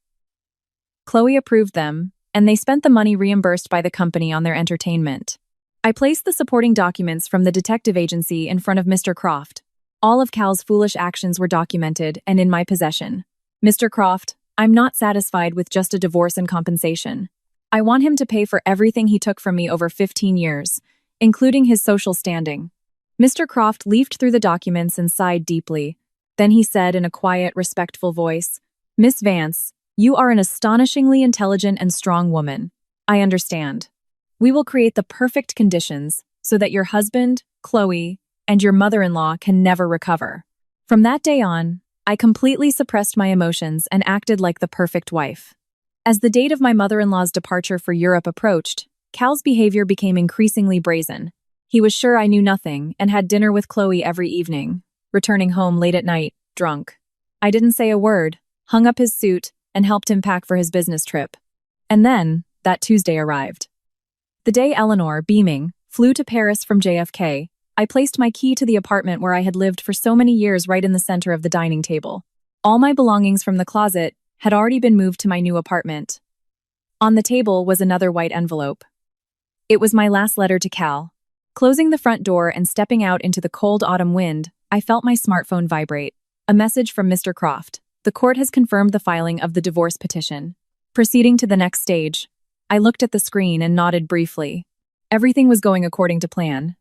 Chloe approved them, and they spent the money reimbursed by the company on their entertainment. I placed the supporting documents from the detective agency in front of Mr. Croft. All of Cal's foolish actions were documented and in my possession. Mr. Croft, I'm not satisfied with just a divorce and compensation. I want him to pay for everything he took from me over 15 years, including his social standing. Mr. Croft leafed through the documents and sighed deeply. Then he said in a quiet, respectful voice, Miss Vance, you are an astonishingly intelligent and strong woman. I understand. We will create the perfect conditions so that your husband, Chloe, and your mother-in-law can never recover. From that day on, I completely suppressed my emotions and acted like the perfect wife. As the date of my mother-in-law's departure for Europe approached, Cal's behavior became increasingly brazen. He was sure I knew nothing and had dinner with Chloe every evening, returning home late at night, drunk. I didn't say a word, hung up his suit, and helped him pack for his business trip. And then, that Tuesday arrived. The day Eleanor, beaming, flew to Paris from JFK, I placed my key to the apartment where I had lived for so many years right in the center of the dining table. All my belongings from the closet had already been moved to my new apartment. On the table was another white envelope. It was my last letter to Cal. Closing the front door and stepping out into the cold autumn wind, I felt my smartphone vibrate. A message from Mr. Croft. The court has confirmed the filing of the divorce petition. Proceeding to the next stage, I looked at the screen and nodded briefly. Everything was going according to plan.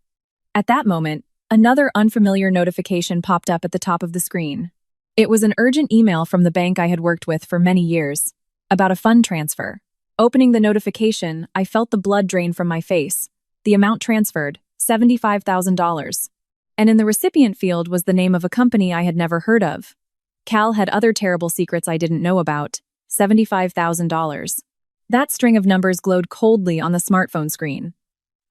At that moment, another unfamiliar notification popped up at the top of the screen. It was an urgent email from the bank I had worked with for many years, about a fund transfer. Opening the notification, I felt the blood drain from my face. The amount transferred, $75,000. And in the recipient field was the name of a company I had never heard of. Cal had other terrible secrets I didn't know about. $75,000. That string of numbers glowed coldly on the smartphone screen.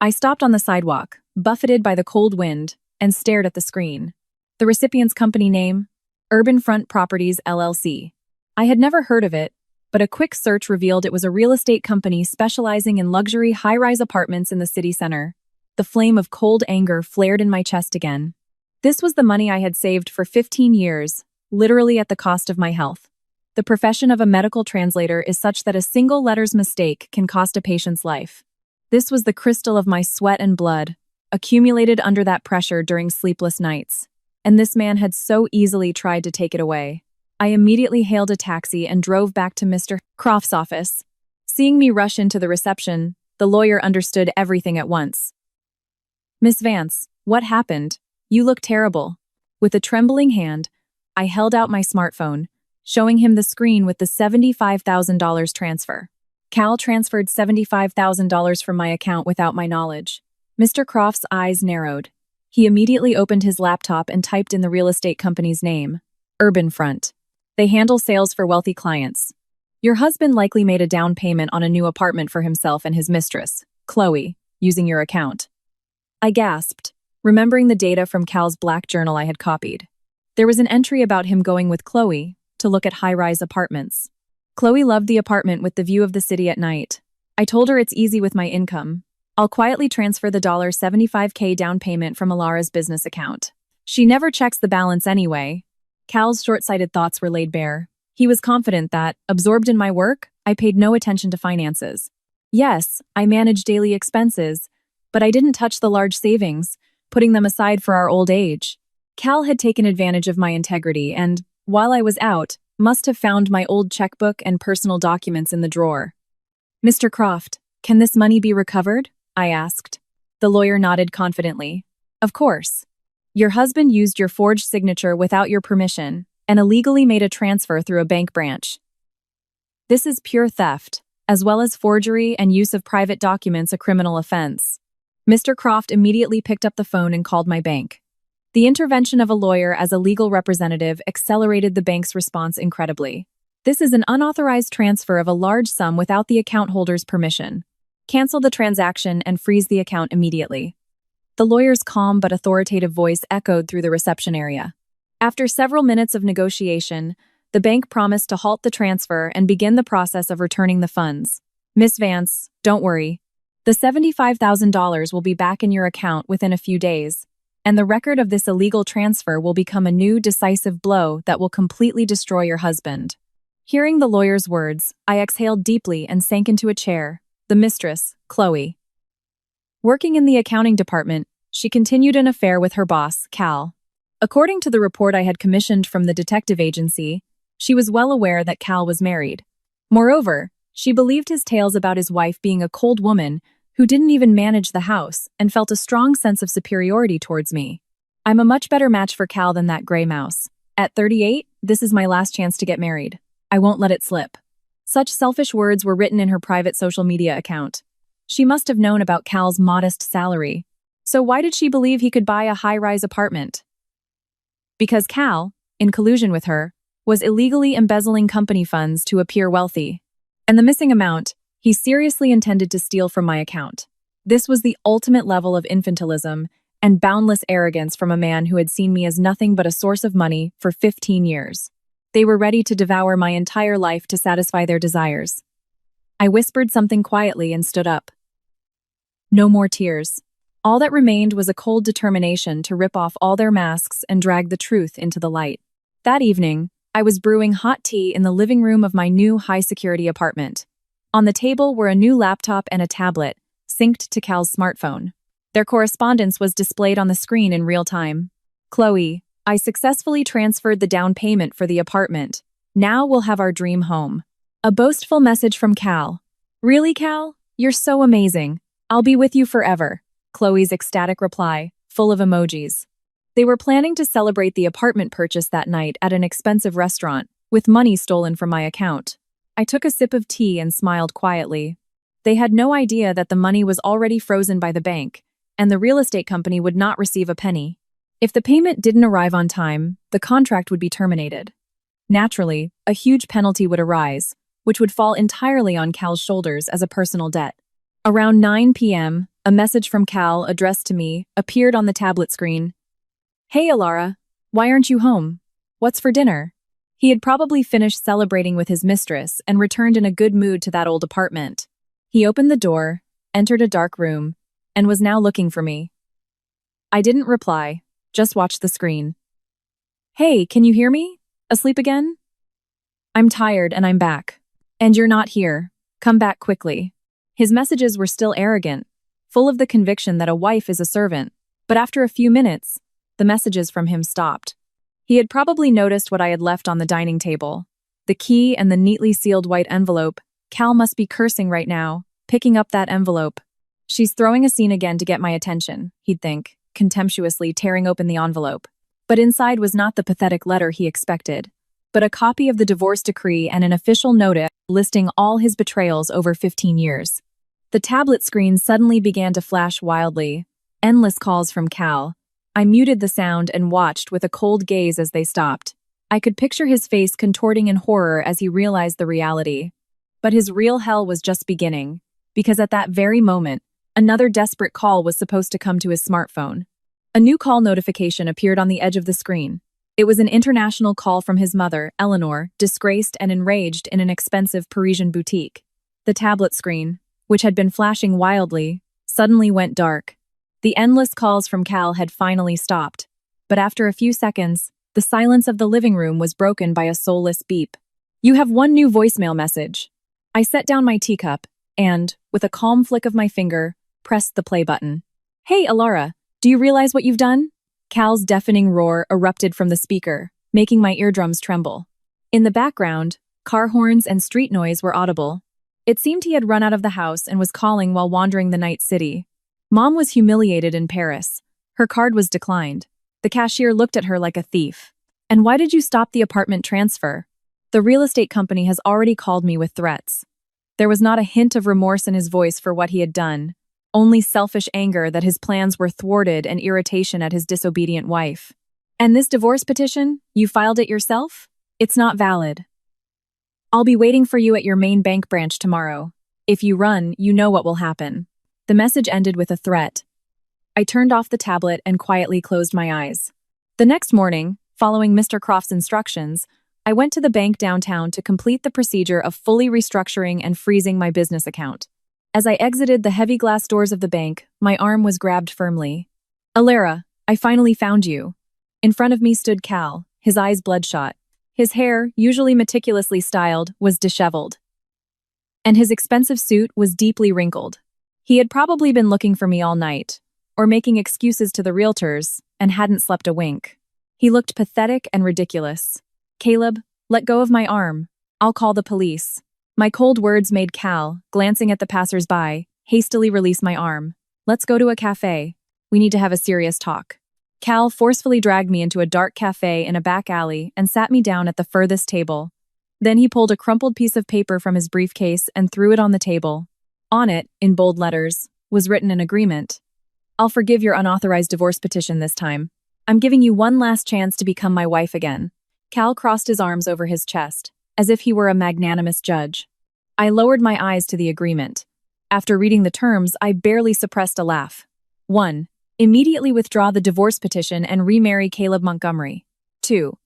I stopped on the sidewalk, buffeted by the cold wind, and stared at the screen. The recipient's company name? Urban Front Properties, LLC. I had never heard of it, but a quick search revealed it was a real estate company specializing in luxury high-rise apartments in the city center. The flame of cold anger flared in my chest again. This was the money I had saved for 15 years, literally at the cost of my health. The profession of a medical translator is such that a single letter's mistake can cost a patient's life. This was the crystal of my sweat and blood, accumulated under that pressure during sleepless nights. And this man had so easily tried to take it away. I immediately hailed a taxi and drove back to Mr. Croft's office. Seeing me rush into the reception, the lawyer understood everything at once. Miss Vance, what happened? You look terrible. With a trembling hand, I held out my smartphone, showing him the screen with the $75,000 transfer. Cal transferred $75,000 from my account without my knowledge. Mr. Croft's eyes narrowed. He immediately opened his laptop and typed in the real estate company's name, Urban Front. They handle sales for wealthy clients. Your husband likely made a down payment on a new apartment for himself and his mistress, Chloe, using your account. I gasped, remembering the data from Cal's black journal I had copied. There was an entry about him going with Chloe to look at high-rise apartments. Chloe loved the apartment with the view of the city at night. I told her it's easy with my income. I'll quietly transfer the $75K down payment from Alara's business account. She never checks the balance anyway. Cal's short-sighted thoughts were laid bare. He was confident that, absorbed in my work, I paid no attention to finances. Yes, I managed daily expenses, but I didn't touch the large savings, putting them aside for our old age. Cal had taken advantage of my integrity and, while I was out, Must have found my old checkbook and personal documents in the drawer. Mr. Croft, can this money be recovered? I asked. The lawyer nodded confidently. Of course. Your husband used your forged signature without your permission and illegally made a transfer through a bank branch. This is pure theft, as well as forgery and use of private documents a criminal offense. Mr. Croft immediately picked up the phone and called my bank. The intervention of a lawyer as a legal representative accelerated the bank's response incredibly. This is an unauthorized transfer of a large sum without the account holder's permission. Cancel the transaction and freeze the account immediately. The lawyer's calm but authoritative voice echoed through the reception area. After several minutes of negotiation, the bank promised to halt the transfer and begin the process of returning the funds. Miss Vance, don't worry. The $75,000 will be back in your account within a few days, and the record of this illegal transfer will become a new decisive blow that will completely destroy your husband. Hearing the lawyer's words, I exhaled deeply and sank into a chair. The mistress, Chloe. Working in the accounting department, she continued an affair with her boss, Cal. According to the report I had commissioned from the detective agency, she was well aware that Cal was married. Moreover, she believed his tales about his wife being a cold woman who didn't even manage the house and felt a strong sense of superiority towards me. I'm a much better match for Cal than that gray mouse. At 38, this is my last chance to get married. I won't let it slip. Such selfish words were written in her private social media account. She must have known about Cal's modest salary. So why did she believe he could buy a high-rise apartment? Because Cal, in collusion with her, was illegally embezzling company funds to appear wealthy. And the missing amount, he seriously intended to steal from my account. This was the ultimate level of infantilism and boundless arrogance from a man who had seen me as nothing but a source of money for 15 years. They were ready to devour my entire life to satisfy their desires. I whispered something quietly and stood up. No more tears. All that remained was a cold determination to rip off all their masks and drag the truth into the light. That evening, I was brewing hot tea in the living room of my new high-security apartment. On the table were a new laptop and a tablet, synced to Cal's smartphone. Their correspondence was displayed on the screen in real time. Chloe, I successfully transferred the down payment for the apartment. Now we'll have our dream home. A boastful message from Cal. Really, Cal? You're so amazing. I'll be with you forever. Chloe's ecstatic reply, full of emojis. They were planning to celebrate the apartment purchase that night at an expensive restaurant, with money stolen from my account. I took a sip of tea and smiled quietly. They had no idea that the money was already frozen by the bank, and the real estate company would not receive a penny. If the payment didn't arrive on time, the contract would be terminated. Naturally, a huge penalty would arise, which would fall entirely on Cal's shoulders as a personal debt. Around 9 p.m., a message from Cal addressed to me appeared on the tablet screen. Hey, Alara, why aren't you home? What's for dinner? He had probably finished celebrating with his mistress and returned in a good mood to that old apartment. He opened the door, entered a dark room, and was now looking for me. I didn't reply, just watched the screen. Hey, can you hear me? Asleep again? I'm tired and I'm back. And you're not here. Come back quickly. His messages were still arrogant, full of the conviction that a wife is a servant, but after a few minutes, the messages from him stopped. He had probably noticed what I had left on the dining table. The key and the neatly sealed white envelope. Cal must be cursing right now, picking up that envelope. She's throwing a scene again to get my attention, he'd think, contemptuously tearing open the envelope. But inside was not the pathetic letter he expected, but a copy of the divorce decree and an official notice listing all his betrayals over 15 years. The tablet screen suddenly began to flash wildly. Endless calls from Cal. I muted the sound and watched with a cold gaze as they stopped. I could picture his face contorting in horror as he realized the reality. But his real hell was just beginning, because at that very moment, another desperate call was supposed to come to his smartphone. A new call notification appeared on the edge of the screen. It was an international call from his mother, Eleanor, disgraced and enraged in an expensive Parisian boutique. The tablet screen, which had been flashing wildly, suddenly went dark. The endless calls from Cal had finally stopped, but after a few seconds, the silence of the living room was broken by a soulless beep. You have one new voicemail message. I set down my teacup and, with a calm flick of my finger, pressed the play button. Hey, Alara, do you realize what you've done? Cal's deafening roar erupted from the speaker, making my eardrums tremble. In the background, car horns and street noise were audible. It seemed he had run out of the house and was calling while wandering the night city. Mom was humiliated in Paris. Her card was declined. The cashier looked at her like a thief. And why did you stop the apartment transfer? The real estate company has already called me with threats. There was not a hint of remorse in his voice for what he had done, only selfish anger that his plans were thwarted and irritation at his disobedient wife. And this divorce petition? You filed it yourself? It's not valid. I'll be waiting for you at your main bank branch tomorrow. If you run, you know what will happen. The message ended with a threat. I turned off the tablet and quietly closed my eyes. The next morning, following Mr. Croft's instructions, I went to the bank downtown to complete the procedure of fully restructuring and freezing my business account. As I exited the heavy glass doors of the bank, my arm was grabbed firmly. Alara, I finally found you. In front of me stood Cal, his eyes bloodshot. His hair, usually meticulously styled, was disheveled. And his expensive suit was deeply wrinkled. He had probably been looking for me all night, or making excuses to the realtors, and hadn't slept a wink. He looked pathetic and ridiculous. Caleb, let go of my arm. I'll call the police. My cold words made Cal, glancing at the passers-by, hastily release my arm. Let's go to a cafe. We need to have a serious talk. Cal forcefully dragged me into a dark cafe in a back alley and sat me down at the furthest table. Then he pulled a crumpled piece of paper from his briefcase and threw it on the table. On it, in bold letters, was written an agreement. I'll forgive your unauthorized divorce petition this time. I'm giving you one last chance to become my wife again. Cal crossed his arms over his chest, as if he were a magnanimous judge. I lowered my eyes to the agreement. After reading the terms, I barely suppressed a laugh. 1. Immediately withdraw the divorce petition and remarry Caleb Montgomery. 2.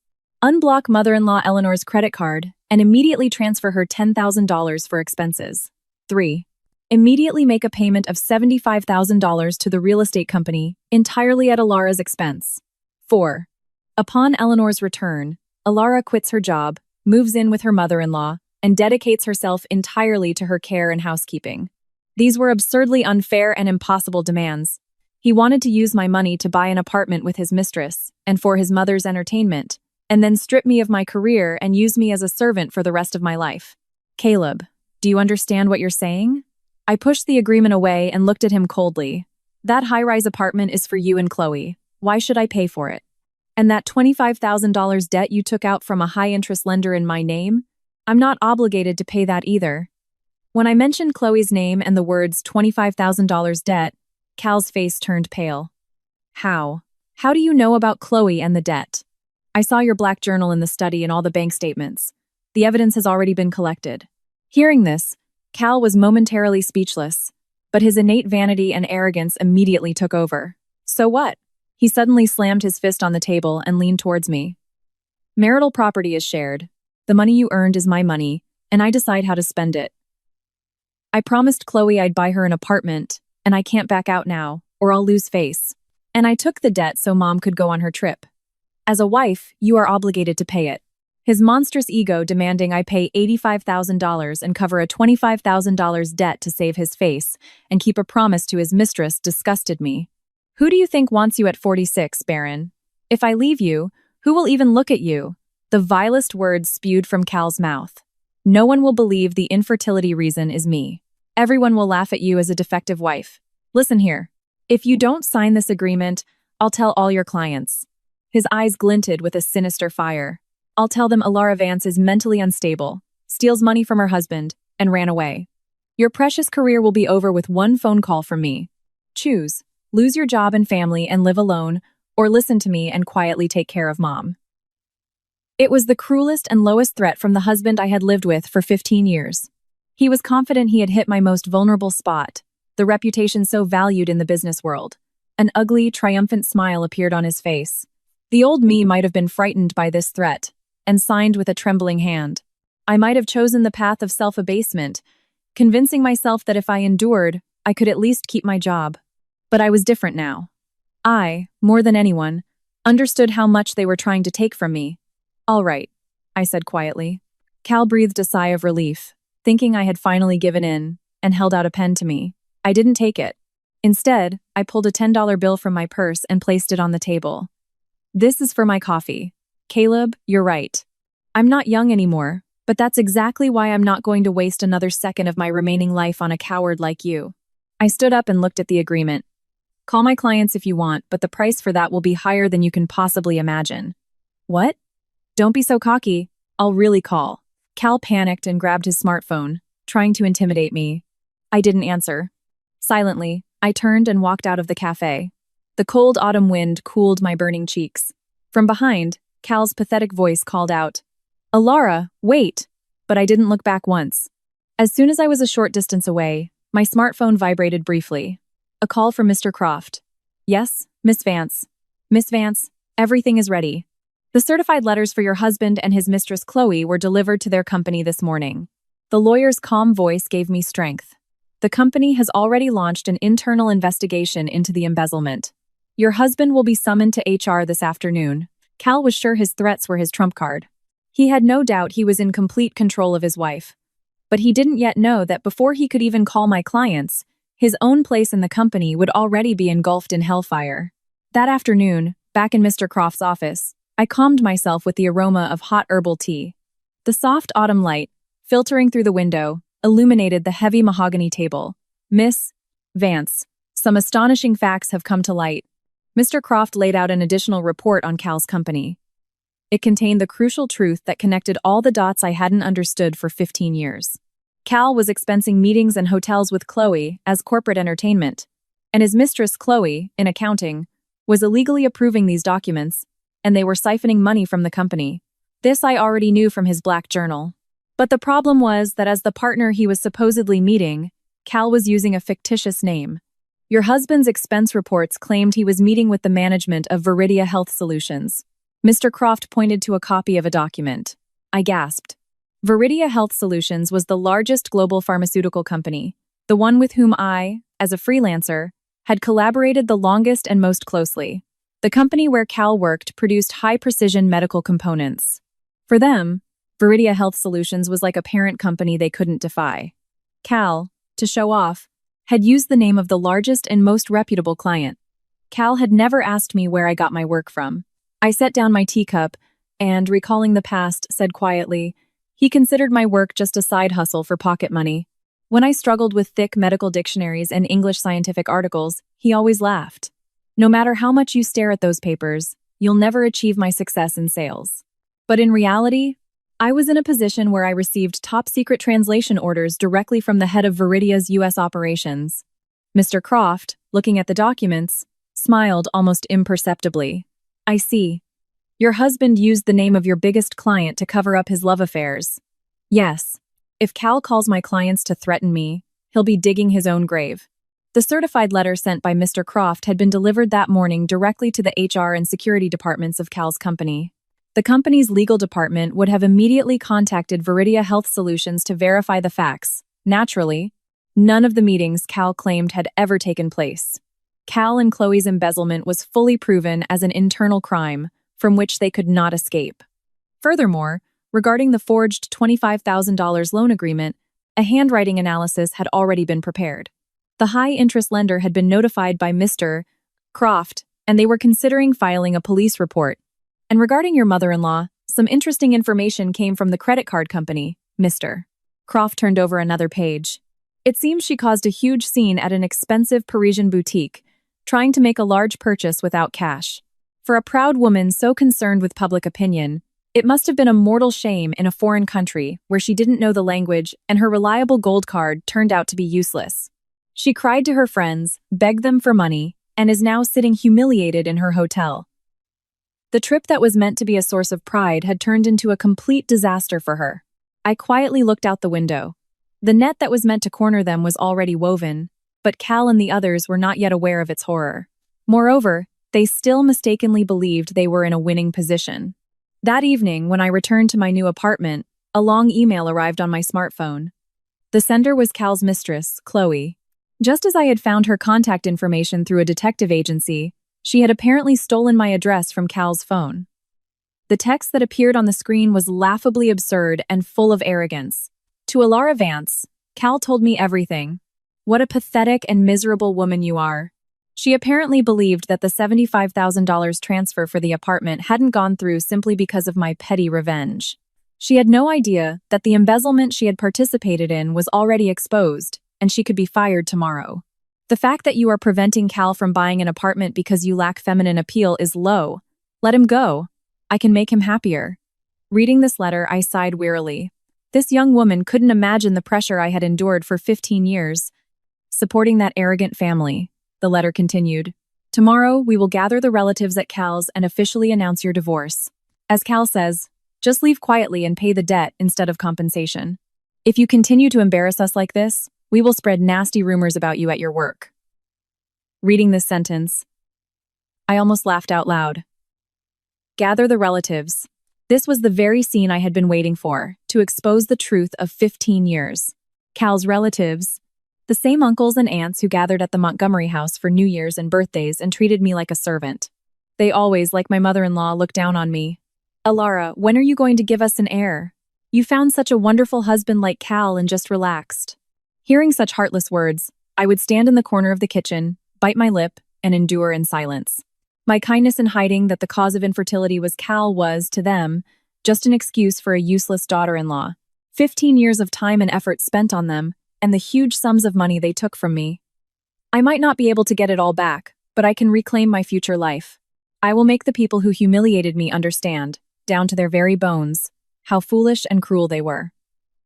Unblock mother-in-law Eleanor's credit card and immediately transfer her $10,000 for expenses. 3. Immediately make a payment of $75,000 to the real estate company, entirely at Alara's expense. 4. Upon Eleanor's return, Alara quits her job, moves in with her mother-in-law, and dedicates herself entirely to her care and housekeeping. These were absurdly unfair and impossible demands. He wanted to use my money to buy an apartment with his mistress and for his mother's entertainment, and then strip me of my career and use me as a servant for the rest of my life. Caleb, do you understand what you're saying? I pushed the agreement away and looked at him coldly. That high-rise apartment is for you and Chloe. Why should I pay for it? And that $25,000 debt you took out from a high-interest lender in my name? I'm not obligated to pay that either. When I mentioned Chloe's name and the words $25,000 debt, Cal's face turned pale. How? How do you know about Chloe and the debt? I saw your black journal in the study and all the bank statements. The evidence has already been collected. Hearing this, Cal was momentarily speechless, but his innate vanity and arrogance immediately took over. So what? He suddenly slammed his fist on the table and leaned towards me. Marital property is shared. The money you earned is my money, and I decide how to spend it. I promised Chloe I'd buy her an apartment, and I can't back out now, or I'll lose face. And I took the debt so Mom could go on her trip. As a wife, you are obligated to pay it. His monstrous ego demanding I pay $85,000 and cover a $25,000 debt to save his face and keep a promise to his mistress disgusted me. Who do you think wants you at 46, Baron? If I leave you, who will even look at you? The vilest words spewed from Cal's mouth. No one will believe the infertility reason is me. Everyone will laugh at you as a defective wife. Listen here. If you don't sign this agreement, I'll tell all your clients. His eyes glinted with a sinister fire. I'll tell them Alara Vance is mentally unstable, steals money from her husband, and ran away. Your precious career will be over with one phone call from me. Choose. Lose your job and family and live alone, or listen to me and quietly take care of Mom. It was the cruelest and lowest threat from the husband I had lived with for 15 years. He was confident he had hit my most vulnerable spot, the reputation so valued in the business world. An ugly, triumphant smile appeared on his face. The old me might have been frightened by this threat, and signed with a trembling hand. I might have chosen the path of self-abasement, convincing myself that if I endured, I could at least keep my job. But I was different now. I, more than anyone, understood how much they were trying to take from me. All right, I said quietly. Cal breathed a sigh of relief, thinking I had finally given in, and held out a pen to me. I didn't take it. Instead, I pulled a $10 bill from my purse and placed it on the table. This is for my coffee. Caleb, you're right. I'm not young anymore, but that's exactly why I'm not going to waste another second of my remaining life on a coward like you. I stood up and looked at the agreement. Call my clients if you want, but the price for that will be higher than you can possibly imagine. What? Don't be so cocky. I'll really call. Cal panicked and grabbed his smartphone, trying to intimidate me. I didn't answer. Silently, I turned and walked out of the cafe. The cold autumn wind cooled my burning cheeks. From behind, Cal's pathetic voice called out, "Alara, wait!" But I didn't look back once. As soon as I was a short distance away, my smartphone vibrated briefly. A call from Mr. Croft. "Yes, Miss Vance. Miss Vance, everything is ready. The certified letters for your husband and his mistress Chloe were delivered to their company this morning." The lawyer's calm voice gave me strength. "The company has already launched an internal investigation into the embezzlement. Your husband will be summoned to HR this afternoon." Cal was sure his threats were his trump card. He had no doubt he was in complete control of his wife. But he didn't yet know that before he could even call my clients, his own place in the company would already be engulfed in hellfire. That afternoon, back in Mr. Croft's office, I calmed myself with the aroma of hot herbal tea. The soft autumn light, filtering through the window, illuminated the heavy mahogany table. "Miss Vance, some astonishing facts have come to light." Mr. Croft laid out an additional report on Cal's company. It contained the crucial truth that connected all the dots I hadn't understood for 15 years. Cal was expensing meetings and hotels with Chloe as corporate entertainment, and his mistress Chloe, in accounting, was illegally approving these documents, and they were siphoning money from the company. This I already knew from his black journal. But the problem was that as the partner he was supposedly meeting, Cal was using a fictitious name. Your husband's expense reports claimed he was meeting with the management of Viridia Health Solutions. Mr. Croft pointed to a copy of a document. I gasped. Viridia Health Solutions was the largest global pharmaceutical company, the one with whom I, as a freelancer, had collaborated the longest and most closely. The company where Cal worked produced high-precision medical components. For them, Viridia Health Solutions was like a parent company they couldn't defy. Cal, to show off, had used the name of the largest and most reputable client. Cal had never asked me where I got my work from. I set down my teacup and, recalling the past, said quietly, he considered my work just a side hustle for pocket money. When I struggled with thick medical dictionaries and English scientific articles, he always laughed. No matter how much you stare at those papers, you'll never achieve my success in sales. But in reality, I was in a position where I received top-secret translation orders directly from the head of Viridia's U.S. operations. Mr. Croft, looking at the documents, smiled almost imperceptibly. I see. Your husband used the name of your biggest client to cover up his love affairs. Yes. If Cal calls my clients to threaten me, he'll be digging his own grave. The certified letter sent by Mr. Croft had been delivered that morning directly to the HR and security departments of Cal's company. The company's legal department would have immediately contacted Viridia Health Solutions to verify the facts. Naturally, none of the meetings Cal claimed had ever taken place. Cal and Chloe's embezzlement was fully proven as an internal crime from which they could not escape. Furthermore, regarding the forged $25,000 loan agreement, a handwriting analysis had already been prepared. The high-interest lender had been notified by Mr. Croft, and they were considering filing a police report. And regarding your mother-in-law, some interesting information came from the credit card company, Mr. Croft turned over another page. It seems she caused a huge scene at an expensive Parisian boutique, trying to make a large purchase without cash. For a proud woman so concerned with public opinion, it must have been a mortal shame in a foreign country where she didn't know the language and her reliable gold card turned out to be useless. She cried to her friends, begged them for money, and is now sitting humiliated in her hotel. The trip that was meant to be a source of pride had turned into a complete disaster for her. I quietly looked out the window. The net that was meant to corner them was already woven, but Cal and the others were not yet aware of its horror. Moreover, they still mistakenly believed they were in a winning position. That evening, when I returned to my new apartment, a long email arrived on my smartphone. The sender was Cal's mistress, Chloe. Just as I had found her contact information through a detective agency, she had apparently stolen my address from Cal's phone. The text that appeared on the screen was laughably absurd and full of arrogance. To Alara Vance, Cal told me everything. What a pathetic and miserable woman you are. She apparently believed that the $75,000 transfer for the apartment hadn't gone through simply because of my petty revenge. She had no idea that the embezzlement she had participated in was already exposed, and she could be fired tomorrow. The fact that you are preventing Cal from buying an apartment because you lack feminine appeal is low. Let him go. I can make him happier. Reading this letter, I sighed wearily. This young woman couldn't imagine the pressure I had endured for 15 years. Supporting that arrogant family, the letter continued. Tomorrow, we will gather the relatives at Cal's and officially announce your divorce. As Cal says, just leave quietly and pay the debt instead of compensation. If you continue to embarrass us like this, we will spread nasty rumors about you at your work. Reading this sentence, I almost laughed out loud. Gather the relatives. This was the very scene I had been waiting for, to expose the truth of 15 years. Cal's relatives, the same uncles and aunts who gathered at the Montgomery house for New Year's and birthdays and treated me like a servant. They always, like my mother-in-law, looked down on me. Alara, when are you going to give us an heir? You found such a wonderful husband like Cal and just relaxed. Hearing such heartless words, I would stand in the corner of the kitchen, bite my lip, and endure in silence. My kindness in hiding that the cause of infertility was Cal was, to them, just an excuse for a useless daughter-in-law. 15 years of time and effort spent on them, and the huge sums of money they took from me. I might not be able to get it all back, but I can reclaim my future life. I will make the people who humiliated me understand, down to their very bones, how foolish and cruel they were.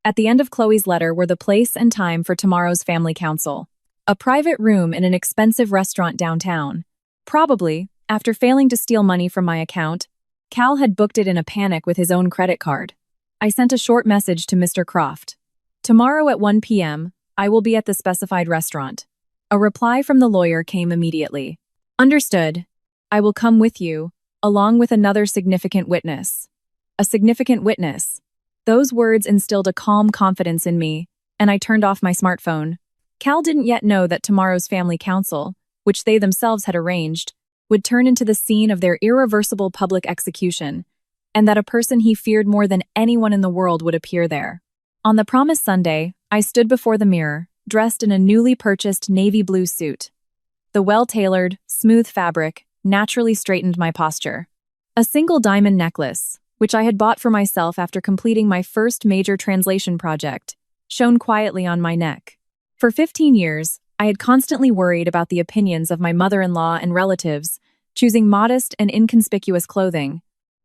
At the end of Chloe's letter were the place and time for tomorrow's family council. A private room in an expensive restaurant downtown. Probably, after failing to steal money from my account, Cal had booked it in a panic with his own credit card. I sent a short message to Mr. Croft. Tomorrow at 1 p.m., I will be at the specified restaurant. A reply from the lawyer came immediately. Understood. I will come with you, along with another significant witness. A significant witness. Those words instilled a calm confidence in me, and I turned off my smartphone. Cal didn't yet know that tomorrow's family council, which they themselves had arranged, would turn into the scene of their irreversible public execution, and that a person he feared more than anyone in the world would appear there. On the promised Sunday, I stood before the mirror, dressed in a newly purchased navy blue suit. The well-tailored, smooth fabric naturally straightened my posture. A single diamond necklace, which I had bought for myself after completing my first major translation project, shone quietly on my neck. For 15 years, I had constantly worried about the opinions of my mother-in-law and relatives, choosing modest and inconspicuous clothing.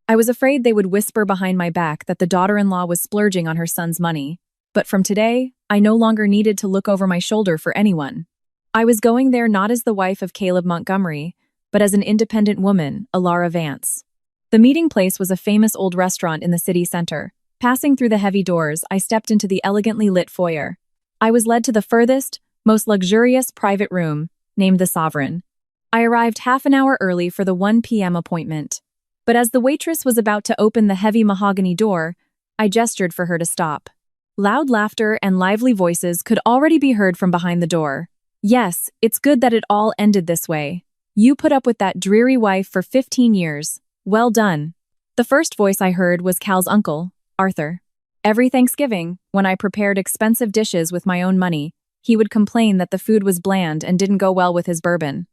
I was afraid they would whisper behind my back that the daughter-in-law was splurging on her son's money. But from today, I no longer needed to look over my shoulder for anyone. I was going there not as the wife of Caleb Montgomery, but as an independent woman, Alara Vance. The meeting place was a famous old restaurant in the city center. Passing through the heavy doors, I stepped into the elegantly lit foyer. I was led to the furthest, most luxurious private room, named the Sovereign. I arrived half an hour early for the 1 p.m. appointment. But as the waitress was about to open the heavy mahogany door, I gestured for her to stop. Loud laughter and lively voices could already be heard from behind the door. Yes, it's good that it all ended this way. You put up with that dreary wife for 15 years. Well done. The first voice I heard was Cal's uncle, Arthur. Every Thanksgiving, when I prepared expensive dishes with my own money, he would complain that the food was bland and didn't go well with his bourbon.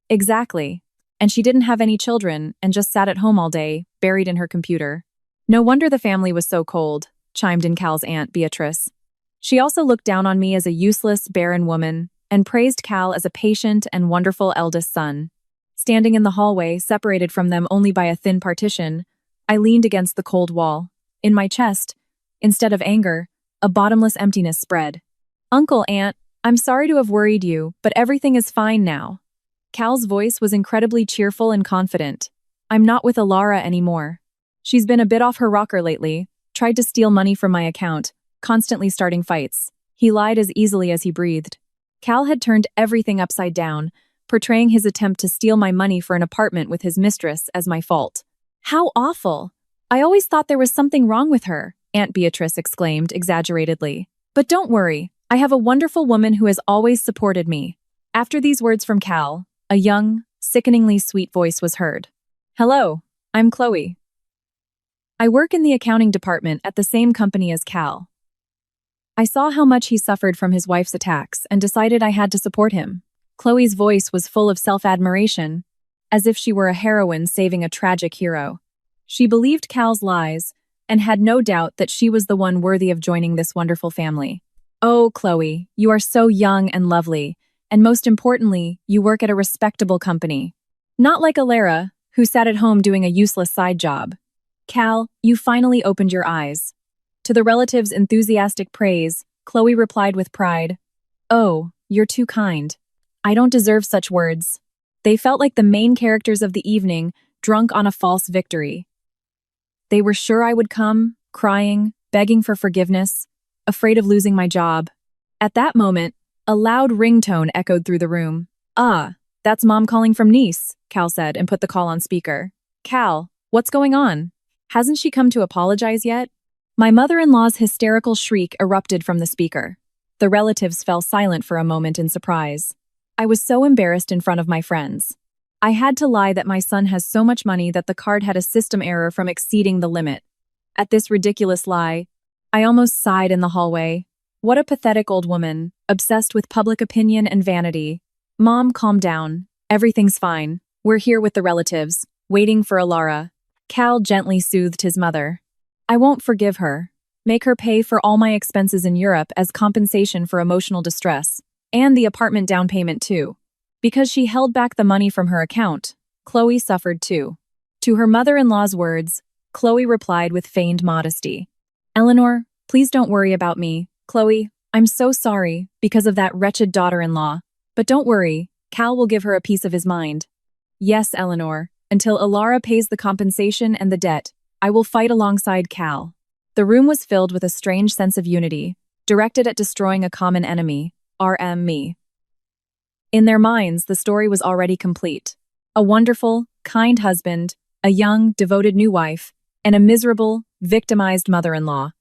Exactly. And she didn't have any children and just sat at home all day, buried in her computer. No wonder the family was so cold, chimed in Cal's aunt, Beatrice. She also looked down on me as a useless, barren woman and praised Cal as a patient and wonderful eldest son. Standing in the hallway, separated from them only by a thin partition, I leaned against the cold wall. In my chest, instead of anger, a bottomless emptiness spread. Uncle, Aunt, I'm sorry to have worried you, but everything is fine now. Cal's voice was incredibly cheerful and confident. I'm not with Alara anymore. She's been a bit off her rocker lately, tried to steal money from my account, constantly starting fights. He lied as easily as he breathed. Cal had turned everything upside down, portraying his attempt to steal my money for an apartment with his mistress as my fault. How awful! I always thought there was something wrong with her, Aunt Beatrice exclaimed exaggeratedly. But don't worry, I have a wonderful woman who has always supported me. After these words from Cal, a young, sickeningly sweet voice was heard. Hello, I'm Chloe. I work in the accounting department at the same company as Cal. I saw how much he suffered from his wife's attacks and decided I had to support him. Chloe's voice was full of self-admiration, as if she were a heroine saving a tragic hero. She believed Cal's lies, and had no doubt that she was the one worthy of joining this wonderful family. "Oh, Chloe, you are so young and lovely, and most importantly, you work at a respectable company. Not like Alara, who sat at home doing a useless side job. Cal, you finally opened your eyes." To the relative's enthusiastic praise, Chloe replied with pride, "Oh, you're too kind. I don't deserve such words." They felt like the main characters of the evening, drunk on a false victory. They were sure I would come, crying, begging for forgiveness, afraid of losing my job. At that moment, a loud ringtone echoed through the room. "Ah, that's Mom calling from Nice," Cal said and put the call on speaker. "Cal, what's going on? Hasn't she come to apologize yet?" My mother-in-law's hysterical shriek erupted from the speaker. The relatives fell silent for a moment in surprise. I was so embarrassed in front of my friends. I had to lie that my son has so much money that the card had a system error from exceeding the limit. At this ridiculous lie, I almost sighed in the hallway. What a pathetic old woman, obsessed with public opinion and vanity. "Mom, calm down. Everything's fine. We're here with the relatives, waiting for Alara." Cal gently soothed his mother. "I won't forgive her. Make her pay for all my expenses in Europe as compensation for emotional distress, and the apartment down payment too. Because she held back the money from her account, Chloe suffered too." To her mother-in-law's words, Chloe replied with feigned modesty. "Eleanor, please don't worry about me. Chloe, I'm so sorry because of that wretched daughter-in-law. But don't worry, Cal will give her a piece of his mind." "Yes, Eleanor, until Alara pays the compensation and the debt, I will fight alongside Cal." The room was filled with a strange sense of unity, directed at destroying a common enemy, me. In their minds, the story was already complete. A wonderful, kind husband, a young, devoted new wife, and a miserable, victimized mother-in-law.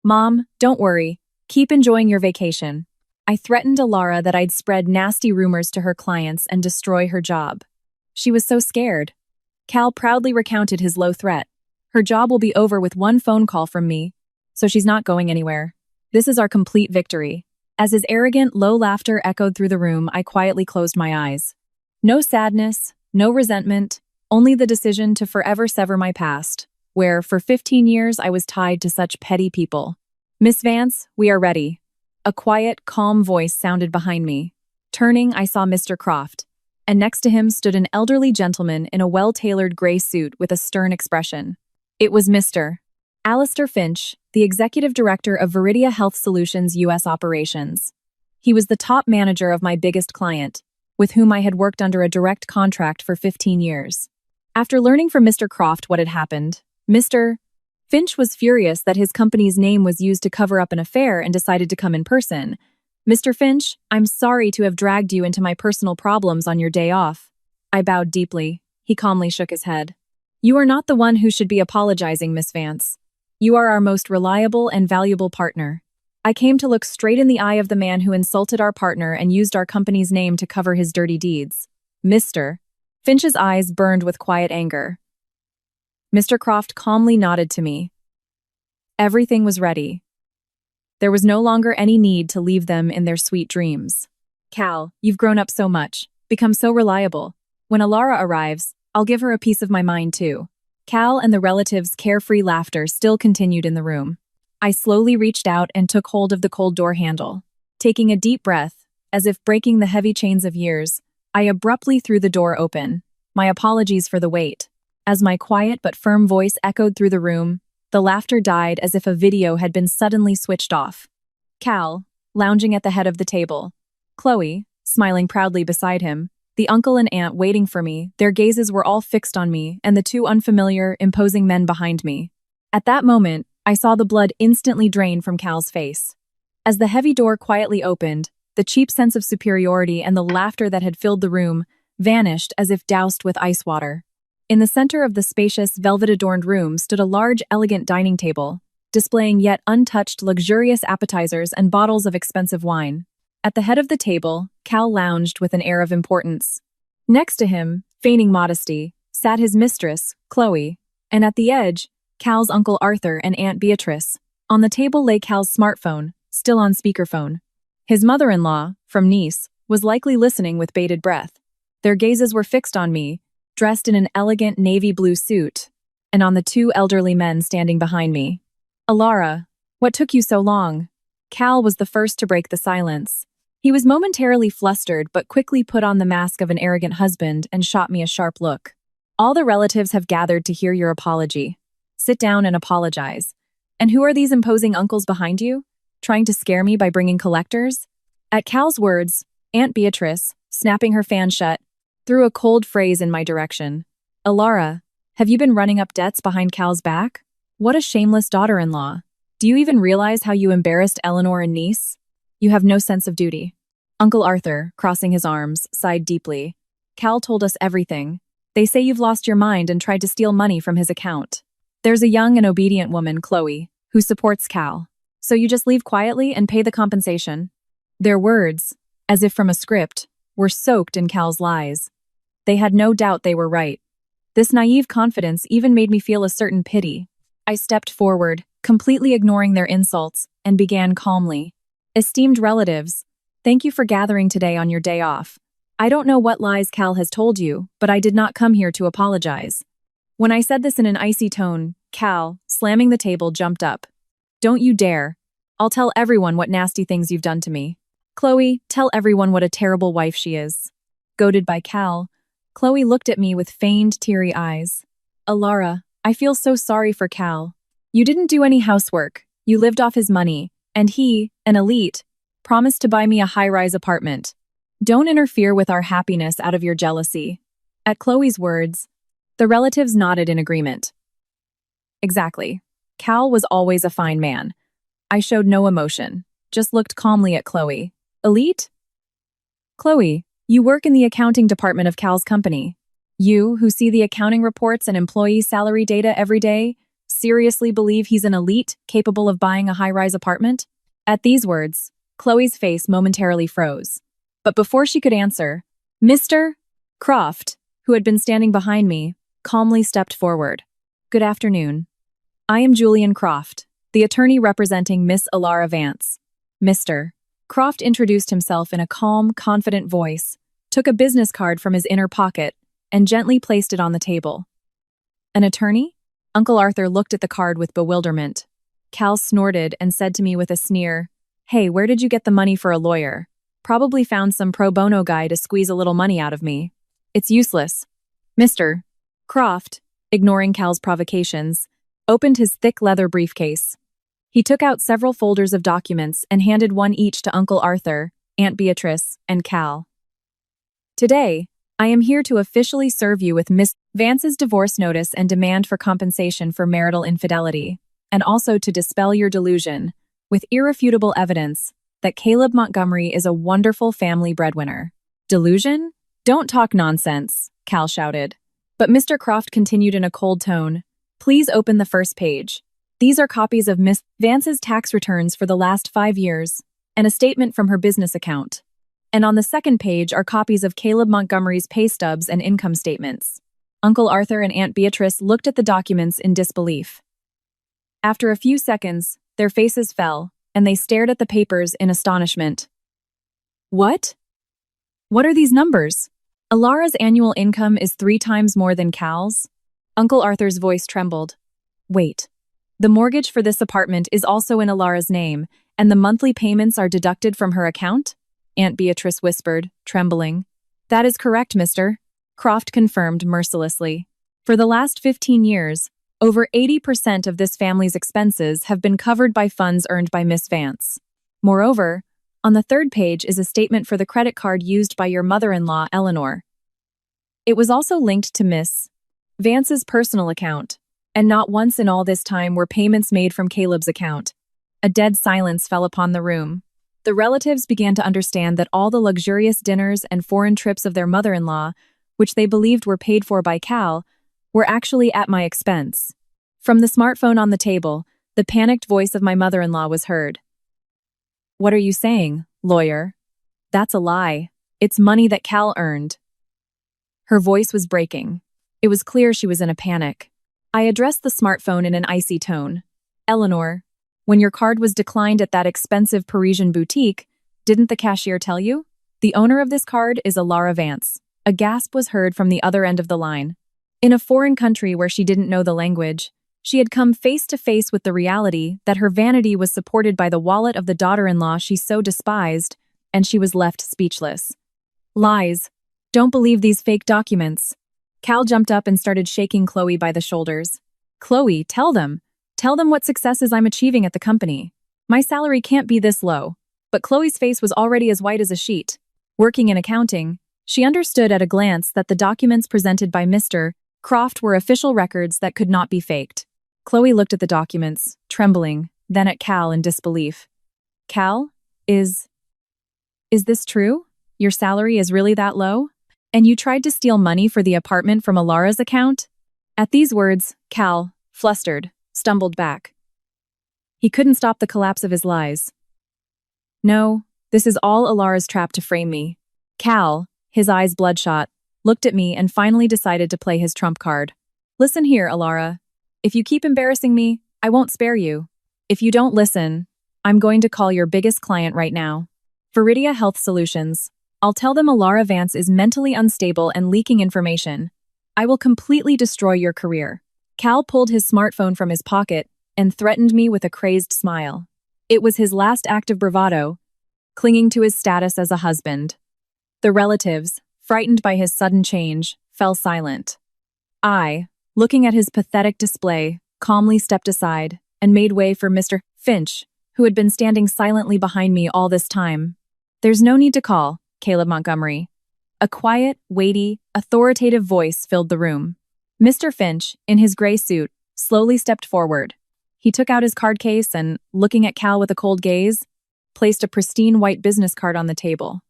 "Mom, don't worry. Keep enjoying your vacation." I threatened Alara that I'd spread nasty rumors to her clients and destroy her job. She was so scared. Cal proudly recounted his low threat. "Her job will be over with one phone call from me, so she's not going anywhere. This is our complete victory." As his arrogant, low laughter echoed through the room, I quietly closed my eyes. No sadness, no resentment, only the decision to forever sever my past, where, for 15 years, I was tied to such petty people. "Miss Vance, we are ready." A quiet, calm voice sounded behind me. Turning, I saw Mr. Croft, and next to him stood an elderly gentleman in a well-tailored gray suit with a stern expression. It was Mr. Alistair Finch, the executive director of Viridia Health Solutions U.S. operations. He was the top manager of my biggest client, with whom I had worked under a direct contract for 15 years. After learning from Mr. Croft what had happened, Mr. Finch was furious that his company's name was used to cover up an affair and decided to come in person. "Mr. Finch, I'm sorry to have dragged you into my personal problems on your day off." I bowed deeply. He calmly shook his head. "You are not the one who should be apologizing, Miss Vance. You are our most reliable and valuable partner." I came to look straight in the eye of the man who insulted our partner and used our company's name to cover his dirty deeds. Mr. Finch's eyes burned with quiet anger. Mr. Croft calmly nodded to me. Everything was ready. There was no longer any need to leave them in their sweet dreams. "Cal, you've grown up so much, become so reliable. When Alara arrives, I'll give her a piece of my mind too." Cal and the relatives' carefree laughter still continued in the room. I slowly reached out and took hold of the cold door handle. Taking a deep breath, as if breaking the heavy chains of years, I abruptly threw the door open. My apologies for the wait. As my quiet but firm voice echoed through the room, the laughter died as if a video had been suddenly switched off. Cal, lounging at the head of the table. Chloe, smiling proudly beside him. The uncle and aunt waiting for me, their gazes were all fixed on me, and the two unfamiliar, imposing men behind me. At that moment, I saw the blood instantly drain from Cal's face. As the heavy door quietly opened, the cheap sense of superiority and the laughter that had filled the room vanished as if doused with ice water. In the center of the spacious, velvet-adorned room stood a large, elegant dining table, displaying yet untouched, luxurious appetizers and bottles of expensive wine. At the head of the table, Cal lounged with an air of importance. Next to him, feigning modesty, sat his mistress, Chloe, and at the edge, Cal's Uncle Arthur and Aunt Beatrice. On the table lay Cal's smartphone, still on speakerphone. His mother-in-law, from Nice, was likely listening with bated breath. Their gazes were fixed on me, dressed in an elegant navy blue suit. and on the two elderly men standing behind me. Alara, what took you so long? Cal was the first to break the silence. He was momentarily flustered but quickly put on the mask of an arrogant husband and shot me a sharp look. All the relatives have gathered to hear your apology. Sit down and apologize. And who are these imposing uncles behind you? Trying to scare me by bringing collectors? At Cal's words, Aunt Beatrice, snapping her fan shut, threw a cold phrase in my direction. Alara, have you been running up debts behind Cal's back? What a shameless daughter-in-law. Do you even realize how you embarrassed Eleanor and niece? You have no sense of duty. Uncle Arthur, crossing his arms, sighed deeply. Cal told us everything. They say you've lost your mind and tried to steal money from his account. There's a young and obedient woman, Chloe, who supports Cal. So you just leave quietly and pay the compensation. Their words, as if from a script, were soaked in Cal's lies. They had no doubt they were right. This naive confidence even made me feel a certain pity. I stepped forward, completely ignoring their insults, and began calmly. Esteemed relatives, thank you for gathering today on your day off. I don't know what lies Cal has told you, but I did not come here to apologize. When I said this in an icy tone, Cal, slamming the table, jumped up. Don't you dare. I'll tell everyone what nasty things you've done to me. Chloe, tell everyone what a terrible wife she is. Goaded by Cal, Chloe looked at me with feigned teary eyes. Alara, I feel so sorry for Cal. You didn't do any housework. You lived off his money, and he, an elite, promised to buy me a high-rise apartment. Don't interfere with our happiness out of your jealousy. At Chloe's words, the relatives nodded in agreement. Exactly. Cal was always a fine man. I showed no emotion, just looked calmly at Chloe. Elite? Chloe, you work in the accounting department of Cal's company. You, who see the accounting reports and employee salary data every day, seriously believe he's an elite capable of buying a high-rise apartment? At these words, Chloe's face momentarily froze. But before she could answer, Mr. Croft, who had been standing behind me, calmly stepped forward. Good afternoon. I am Julian Croft, the attorney representing Miss Alara Vance. Mr. Croft introduced himself in a calm, confident voice, took a business card from his inner pocket, and gently placed it on the table. An attorney? Uncle Arthur looked at the card with bewilderment. Cal snorted and said to me with a sneer, Hey, where did you get the money for a lawyer? Probably found some pro bono guy to squeeze a little money out of me. It's useless. Mr. Croft, ignoring Cal's provocations, opened his thick leather briefcase. He took out several folders of documents and handed one each to Uncle Arthur, Aunt Beatrice, and Cal. Today, I am here to officially serve you with Miss Vance's divorce notice and demand for compensation for marital infidelity, and also to dispel your delusion, with irrefutable evidence, that Caleb Montgomery is a wonderful family breadwinner. Delusion? Don't talk nonsense, Cal shouted. But Mr. Croft continued in a cold tone. Please open the first page. These are copies of Miss Vance's tax returns for the last 5 years, and a statement from her business account. And on the second page are copies of Caleb Montgomery's pay stubs and income statements. Uncle Arthur and Aunt Beatrice looked at the documents in disbelief. After a few seconds, their faces fell, and they stared at the papers in astonishment. What? What are these numbers? Alara's annual income is 3 times more than Cal's? Uncle Arthur's voice trembled. Wait. The mortgage for this apartment is also in Alara's name, and the monthly payments are deducted from her account? Aunt Beatrice whispered, trembling. That is correct, Mr. Croft confirmed mercilessly. For the last 15 years, over 80% of this family's expenses have been covered by funds earned by Miss Vance. Moreover, on the third page is a statement for the credit card used by your mother-in-law, Eleanor. It was also linked to Miss Vance's personal account, and not once in all this time were payments made from Caleb's account. A dead silence fell upon the room. The relatives began to understand that all the luxurious dinners and foreign trips of their mother-in-law, which they believed were paid for by Cal, were actually at my expense. From the smartphone on the table, the panicked voice of my mother-in-law was heard. What are you saying, lawyer? That's a lie. It's money that Cal earned. Her voice was breaking. It was clear she was in a panic. I addressed the smartphone in an icy tone. Eleanor, when your card was declined at that expensive Parisian boutique, didn't the cashier tell you? The owner of this card is Alara Vance. A gasp was heard from the other end of the line. In a foreign country where she didn't know the language, she had come face to face with the reality that her vanity was supported by the wallet of the daughter-in-law she so despised, and she was left speechless. Lies. Don't believe these fake documents. Cal jumped up and started shaking Chloe by the shoulders. Chloe, tell them. Tell them what successes I'm achieving at the company. My salary can't be this low. But Chloe's face was already as white as a sheet. Working in accounting, she understood at a glance that the documents presented by Mr. Croft were official records that could not be faked. Chloe looked at the documents, trembling, then at Cal in disbelief. Cal, is this true? Your salary is really that low? And you tried to steal money for the apartment from Alara's account? At these words, Cal, flustered, stumbled back. He couldn't stop the collapse of his lies. No, this is all Alara's trap to frame me. Cal, his eyes bloodshot, looked at me and finally decided to play his trump card. Listen here, Alara. If you keep embarrassing me, I won't spare you. If you don't listen, I'm going to call your biggest client right now. Viridia Health Solutions. I'll tell them Alara Vance is mentally unstable and leaking information. I will completely destroy your career. Cal pulled his smartphone from his pocket and threatened me with a crazed smile. It was his last act of bravado, clinging to his status as a husband. The relatives, frightened by his sudden change, fell silent. I, looking at his pathetic display, calmly stepped aside and made way for Mr. Finch, who had been standing silently behind me all this time. There's no need to call, Caleb Montgomery. A quiet, weighty, authoritative voice filled the room. Mr. Finch, in his gray suit, slowly stepped forward. He took out his card case and, looking at Cal with a cold gaze, placed a pristine white business card on the table.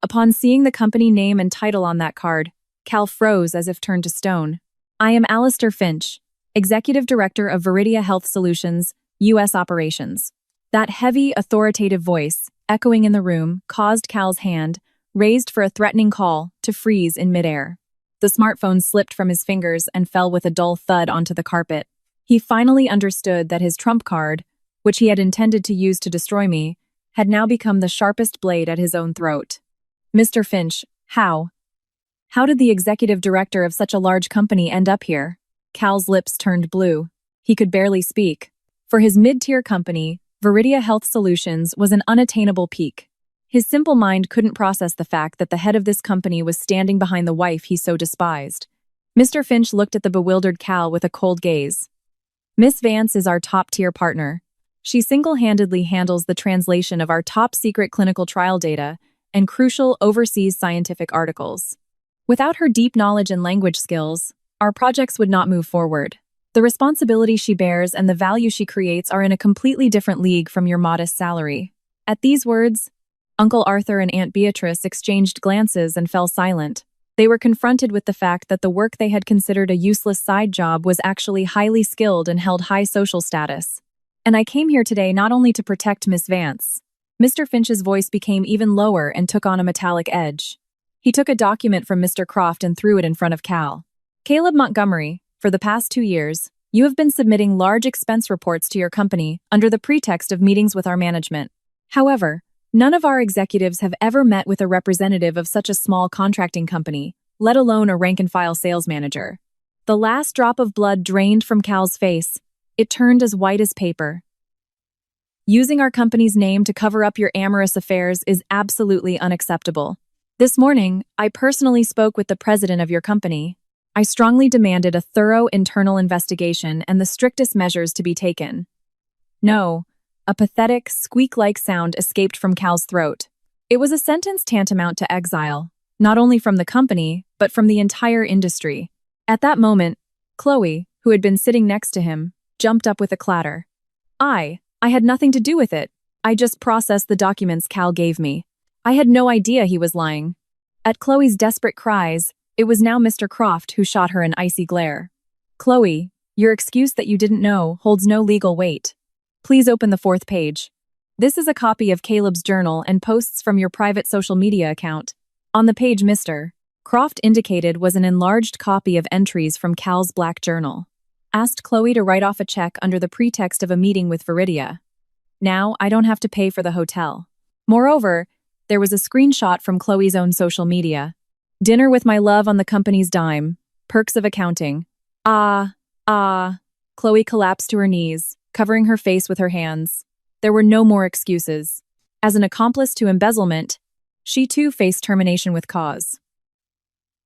Upon seeing the company name and title on that card, Cal froze as if turned to stone. I am Alistair Finch, Executive Director of Viridia Health Solutions, U.S. Operations. That heavy, authoritative voice, echoing in the room, caused Cal's hand, raised for a threatening call, to freeze in midair. The smartphone slipped from his fingers and fell with a dull thud onto the carpet. He finally understood that his trump card, which he had intended to use to destroy me, had now become the sharpest blade at his own throat. Mr. Finch, how? How did the executive director of such a large company end up here? Cal's lips turned blue. He could barely speak. For his mid-tier company, Viridia Health Solutions was an unattainable peak. His simple mind couldn't process the fact that the head of this company was standing behind the wife he so despised. Mr. Finch looked at the bewildered Cal with a cold gaze. Miss Vance is our top-tier partner. She single-handedly handles the translation of our top-secret clinical trial data and crucial overseas scientific articles. Without her deep knowledge and language skills, our projects would not move forward. The responsibility she bears and the value she creates are in a completely different league from your modest salary. At these words, Uncle Arthur and Aunt Beatrice exchanged glances and fell silent. They were confronted with the fact that the work they had considered a useless side job was actually highly skilled and held high social status. And I came here today not only to protect Miss Vance. Mr. Finch's voice became even lower and took on a metallic edge. He took a document from Mr. Croft and threw it in front of Cal. Caleb Montgomery, for the past 2 years, you have been submitting large expense reports to your company under the pretext of meetings with our management. However, none of our executives have ever met with a representative of such a small contracting company, let alone a rank-and-file sales manager. The last drop of blood drained from Cal's face. It turned as white as paper. Using our company's name to cover up your amorous affairs is absolutely unacceptable. This morning, I personally spoke with the president of your company. I strongly demanded a thorough internal investigation and the strictest measures to be taken. No, a pathetic, squeak-like sound escaped from Cal's throat. It was a sentence tantamount to exile, not only from the company, but from the entire industry. At that moment, Chloe, who had been sitting next to him, jumped up with a clatter. I had nothing to do with it. I just processed the documents Cal gave me. I had no idea he was lying. At Chloe's desperate cries, it was now Mr. Croft who shot her an icy glare. Chloe, your excuse that you didn't know holds no legal weight. Please open the 4th page. This is a copy of Caleb's journal and posts from your private social media account. On the page Mr. Croft indicated was an enlarged copy of entries from Cal's black journal. Asked Chloe to write off a check under the pretext of a meeting with Viridia. Now, I don't have to pay for the hotel. Moreover, there was a screenshot from Chloe's own social media. Dinner with my love on the company's dime. Perks of accounting. Ah, ah. Chloe collapsed to her knees, covering her face with her hands. There were no more excuses. As an accomplice to embezzlement, she too faced termination with cause.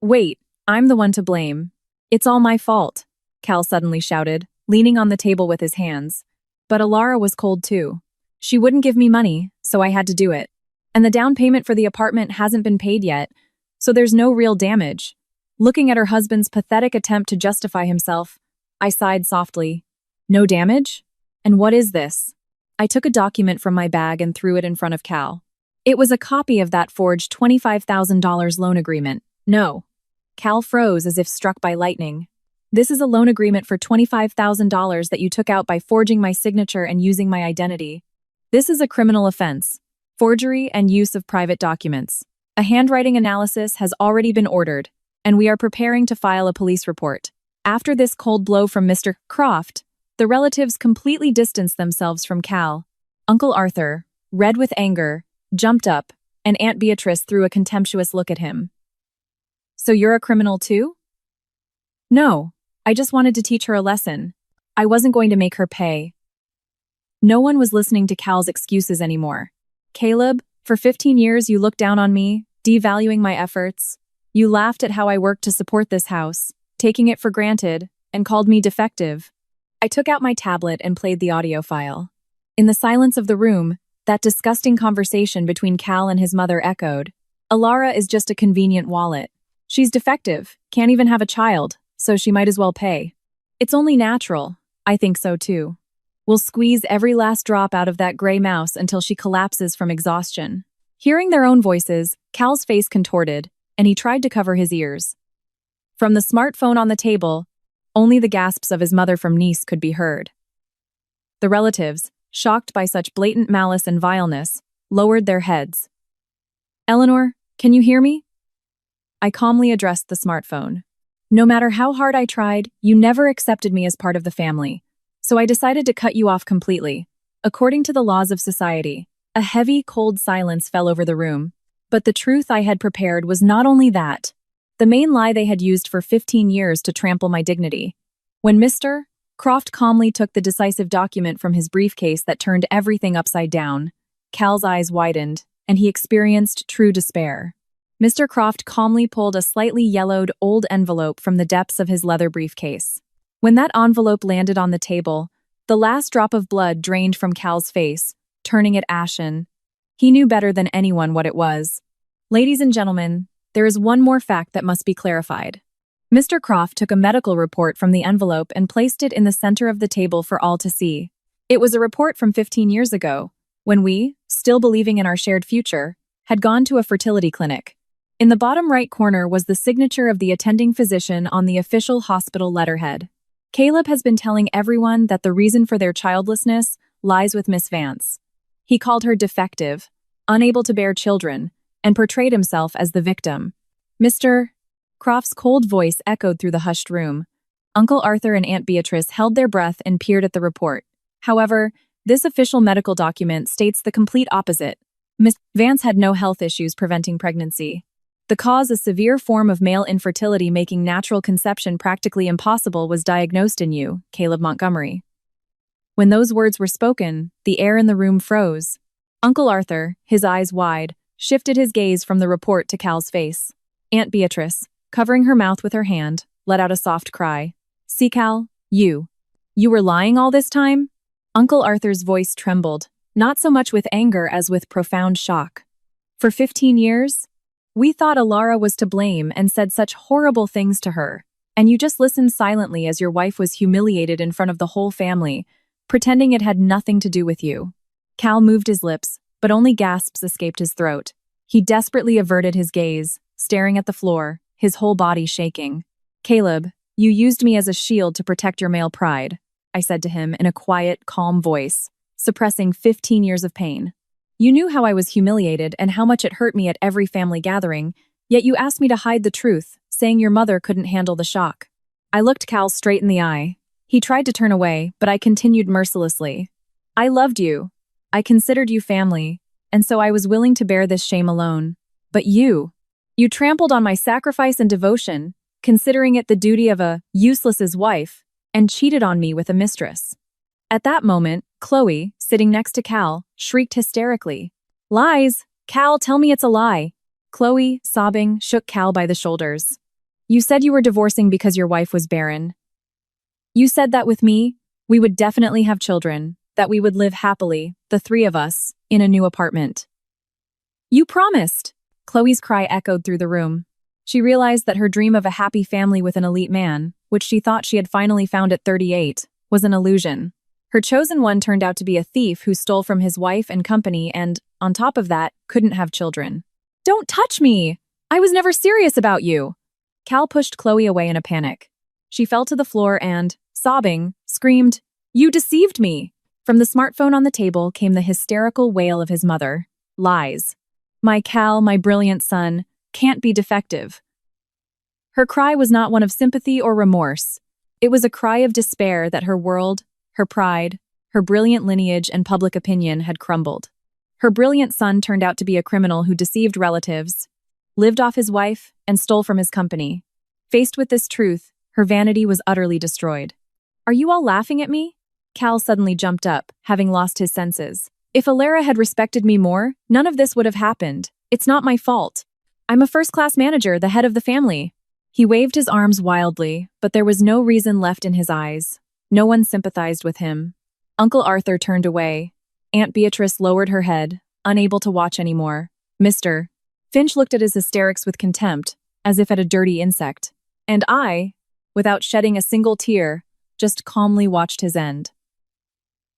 Wait, I'm the one to blame. It's all my fault, Cal suddenly shouted, leaning on the table with his hands. But Alara was cold too. She wouldn't give me money, so I had to do it. And the down payment for the apartment hasn't been paid yet, so there's no real damage. Looking at her husband's pathetic attempt to justify himself, I sighed softly. No damage? And what is this? I took a document from my bag and threw it in front of Cal. It was a copy of that forged $25,000 loan agreement. No. Cal froze as if struck by lightning. This is a loan agreement for $25,000 that you took out by forging my signature and using my identity. This is a criminal offense. Forgery and use of private documents. A handwriting analysis has already been ordered, and we are preparing to file a police report. After this cold blow from Mr. Croft, the relatives completely distanced themselves from Cal. Uncle Arthur, red with anger, jumped up, and Aunt Beatrice threw a contemptuous look at him. So you're a criminal too? No, I just wanted to teach her a lesson. I wasn't going to make her pay. No one was listening to Cal's excuses anymore. Caleb, for 15 years you looked down on me, devaluing my efforts. You laughed at how I worked to support this house, taking it for granted, and called me defective. I took out my tablet and played the audio file. In the silence of the room, that disgusting conversation between Cal and his mother echoed. Alara is just a convenient wallet. She's defective, can't even have a child, so she might as well pay. It's only natural. I think so too. We'll squeeze every last drop out of that gray mouse until she collapses from exhaustion. Hearing their own voices, Cal's face contorted, and he tried to cover his ears. From the smartphone on the table, only the gasps of his mother from Nice could be heard. The relatives, shocked by such blatant malice and vileness, lowered their heads. Eleanor, can you hear me? I calmly addressed the smartphone. No matter how hard I tried, you never accepted me as part of the family. So I decided to cut you off completely. According to the laws of society, a heavy, cold silence fell over the room. But the truth I had prepared was not only that. The main lie they had used for 15 years to trample my dignity. When Mr. Croft calmly took the decisive document from his briefcase that turned everything upside down, Cal's eyes widened, and he experienced true despair. Mr. Croft calmly pulled a slightly yellowed old envelope from the depths of his leather briefcase. When that envelope landed on the table, the last drop of blood drained from Cal's face, turning it ashen. He knew better than anyone what it was. Ladies and gentlemen, there is one more fact that must be clarified. Mr. Croft took a medical report from the envelope and placed it in the center of the table for all to see. It was a report from 15 years ago, when we, still believing in our shared future, had gone to a fertility clinic. In the bottom right corner was the signature of the attending physician on the official hospital letterhead. Caleb has been telling everyone that the reason for their childlessness lies with Miss Vance. He called her defective, unable to bear children, and portrayed himself as the victim. Mr. Croft's cold voice echoed through the hushed room. Uncle Arthur and Aunt Beatrice held their breath and peered at the report. However, this official medical document states the complete opposite. Miss Vance had no health issues preventing pregnancy. The cause, a severe form of male infertility making natural conception practically impossible, was diagnosed in you, Caleb Montgomery. When those words were spoken, the air in the room froze. Uncle Arthur, his eyes wide, shifted his gaze from the report to Cal's face. Aunt Beatrice, covering her mouth with her hand, let out a soft cry. See, Cal, you were lying all this time? Uncle Arthur's voice trembled, not so much with anger as with profound shock. For 15 years? We thought Alara was to blame and said such horrible things to her, and you just listened silently as your wife was humiliated in front of the whole family, pretending it had nothing to do with you. Cal moved his lips, but only gasps escaped his throat. He desperately averted his gaze, staring at the floor, his whole body shaking. Caleb, you used me as a shield to protect your male pride, I said to him in a quiet, calm voice, suppressing 15 years of pain. You knew how I was humiliated and how much it hurt me at every family gathering, yet you asked me to hide the truth, saying your mother couldn't handle the shock. I looked Cal straight in the eye. He tried to turn away, but I continued mercilessly. I loved you. I considered you family, and so I was willing to bear this shame alone. But you trampled on my sacrifice and devotion, considering it the duty of a useless's wife, and cheated on me with a mistress. At that moment, Chloe, sitting next to Cal, shrieked hysterically. Lies! Cal, tell me it's a lie! Chloe, sobbing, shook Cal by the shoulders. You said you were divorcing because your wife was barren. You said that with me, we would definitely have children, that we would live happily, the three of us, in a new apartment. You promised! Chloe's cry echoed through the room. She realized that her dream of a happy family with an elite man, which she thought she had finally found at 38, was an illusion. Her chosen one turned out to be a thief who stole from his wife and company and, on top of that, couldn't have children. Don't touch me! I was never serious about you! Cal pushed Chloe away in a panic. She fell to the floor and, sobbing, screamed, You deceived me! From the smartphone on the table came the hysterical wail of his mother. Lies. My Cal, my brilliant son, can't be defective. Her cry was not one of sympathy or remorse. It was a cry of despair that her world, her pride, her brilliant lineage and public opinion had crumbled. Her brilliant son turned out to be a criminal who deceived relatives, lived off his wife, and stole from his company. Faced with this truth, her vanity was utterly destroyed. Are you all laughing at me? Cal suddenly jumped up, having lost his senses. If Alara had respected me more, none of this would have happened. It's not my fault. I'm a first-class manager, the head of the family. He waved his arms wildly, but there was no reason left in his eyes. No one sympathized with him. Uncle Arthur turned away. Aunt Beatrice lowered her head, unable to watch anymore. Mr. Finch looked at his hysterics with contempt, as if at a dirty insect. And I, without shedding a single tear, just calmly watched his end.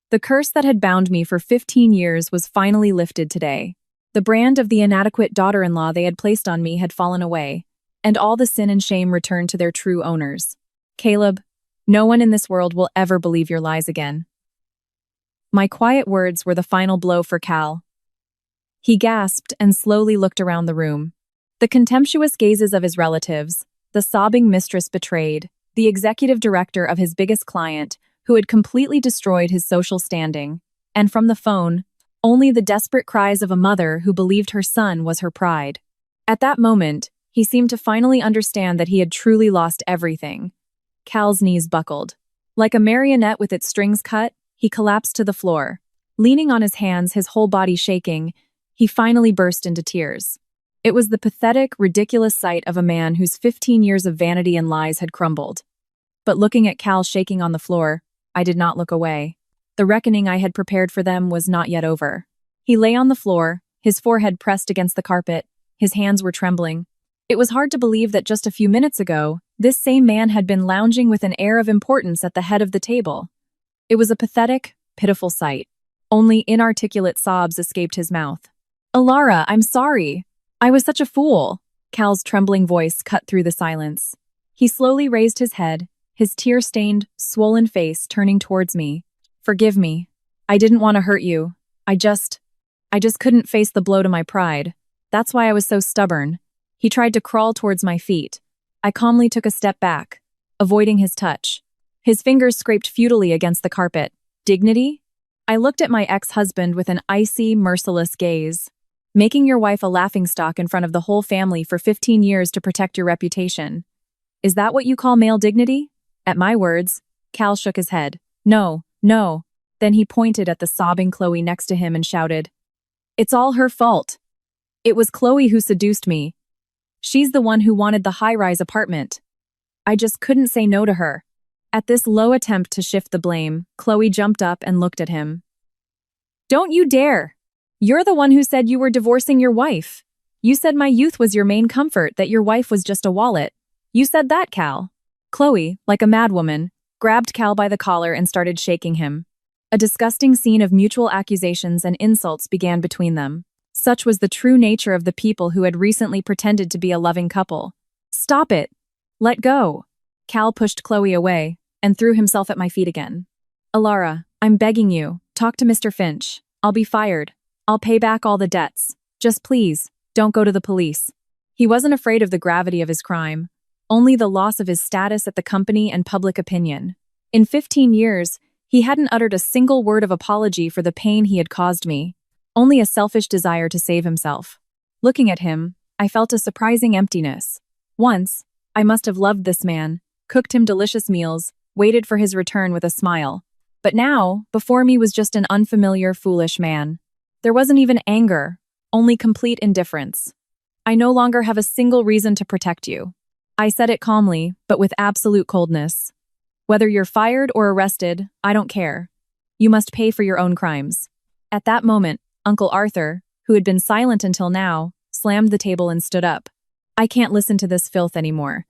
The curse that had bound me for 15 years was finally lifted today. The brand of the inadequate daughter-in-law they had placed on me had fallen away, and all the sin and shame returned to their true owners. Caleb, no one in this world will ever believe your lies again. My quiet words were the final blow for Cal. He gasped and slowly looked around the room. The contemptuous gazes of his relatives, the sobbing mistress betrayed, the executive director of his biggest client, who had completely destroyed his social standing, and from the phone, only the desperate cries of a mother who believed her son was her pride. At that moment, he seemed to finally understand that he had truly lost everything. Cal's knees buckled. Like a marionette with its strings cut, he collapsed to the floor. Leaning on his hands, his whole body shaking, he finally burst into tears. It was the pathetic, ridiculous sight of a man whose 15 years of vanity and lies had crumbled. But looking at Cal shaking on the floor, I did not look away. The reckoning I had prepared for them was not yet over. He lay on the floor, his forehead pressed against the carpet, his hands were trembling. It was hard to believe that just a few minutes ago, this same man had been lounging with an air of importance at the head of the table. It was a pathetic, pitiful sight. Only inarticulate sobs escaped his mouth. Alara, I'm sorry. I was such a fool. Cal's trembling voice cut through the silence. He slowly raised his head, his tear-stained, swollen face turning towards me. Forgive me. I didn't want to hurt you. I just couldn't face the blow to my pride. That's why I was so stubborn. He tried to crawl towards my feet. I calmly took a step back, avoiding his touch. His fingers scraped futilely against the carpet. Dignity? I looked at my ex-husband with an icy, merciless gaze. Making your wife a laughingstock in front of the whole family for 15 years to protect your reputation. Is that what you call male dignity? At my words, Cal shook his head. No, no. Then he pointed at the sobbing Chloe next to him and shouted, It's all her fault. It was Chloe who seduced me. She's the one who wanted the high-rise apartment. I just couldn't say no to her. At this low attempt to shift the blame, Chloe jumped up and looked at him. Don't you dare! You're the one who said you were divorcing your wife. You said my youth was your main comfort, that your wife was just a wallet. You said that, Cal. Chloe, like a madwoman, grabbed Cal by the collar and started shaking him. A disgusting scene of mutual accusations and insults began between them. Such was the true nature of the people who had recently pretended to be a loving couple. Stop it! Let go! Cal pushed Chloe away and threw himself at my feet again. Alara, I'm begging you, talk to Mr. Finch. I'll be fired. I'll pay back all the debts. Just please, don't go to the police. He wasn't afraid of the gravity of his crime, only the loss of his status at the company and public opinion. In 15 years, he hadn't uttered a single word of apology for the pain he had caused me, only a selfish desire to save himself. Looking at him, I felt a surprising emptiness. Once, I must have loved this man, cooked him delicious meals, waited for his return with a smile. But now, before me was just an unfamiliar, foolish man. There wasn't even anger, only complete indifference. I no longer have a single reason to protect you. I said it calmly, but with absolute coldness. Whether you're fired or arrested, I don't care. You must pay for your own crimes. At that moment, Uncle Arthur, who had been silent until now, slammed the table and stood up. I can't listen to this filth anymore.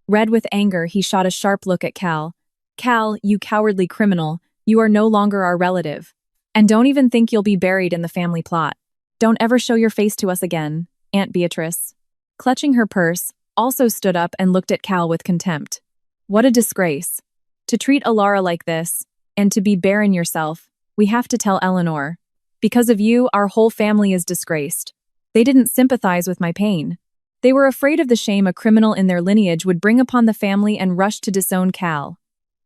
Red with anger, he shot a sharp look at Cal. Cal, you cowardly criminal, you are no longer our relative. And don't even think you'll be buried in the family plot. Don't ever show your face to us again, Aunt Beatrice. Clutching her purse, also stood up and looked at Cal with contempt. What a disgrace. To treat Alara like this, and to be barren yourself, we have to tell Eleanor. Because of you, our whole family is disgraced. They didn't sympathize with my pain. They were afraid of the shame a criminal in their lineage would bring upon the family and rushed to disown Cal.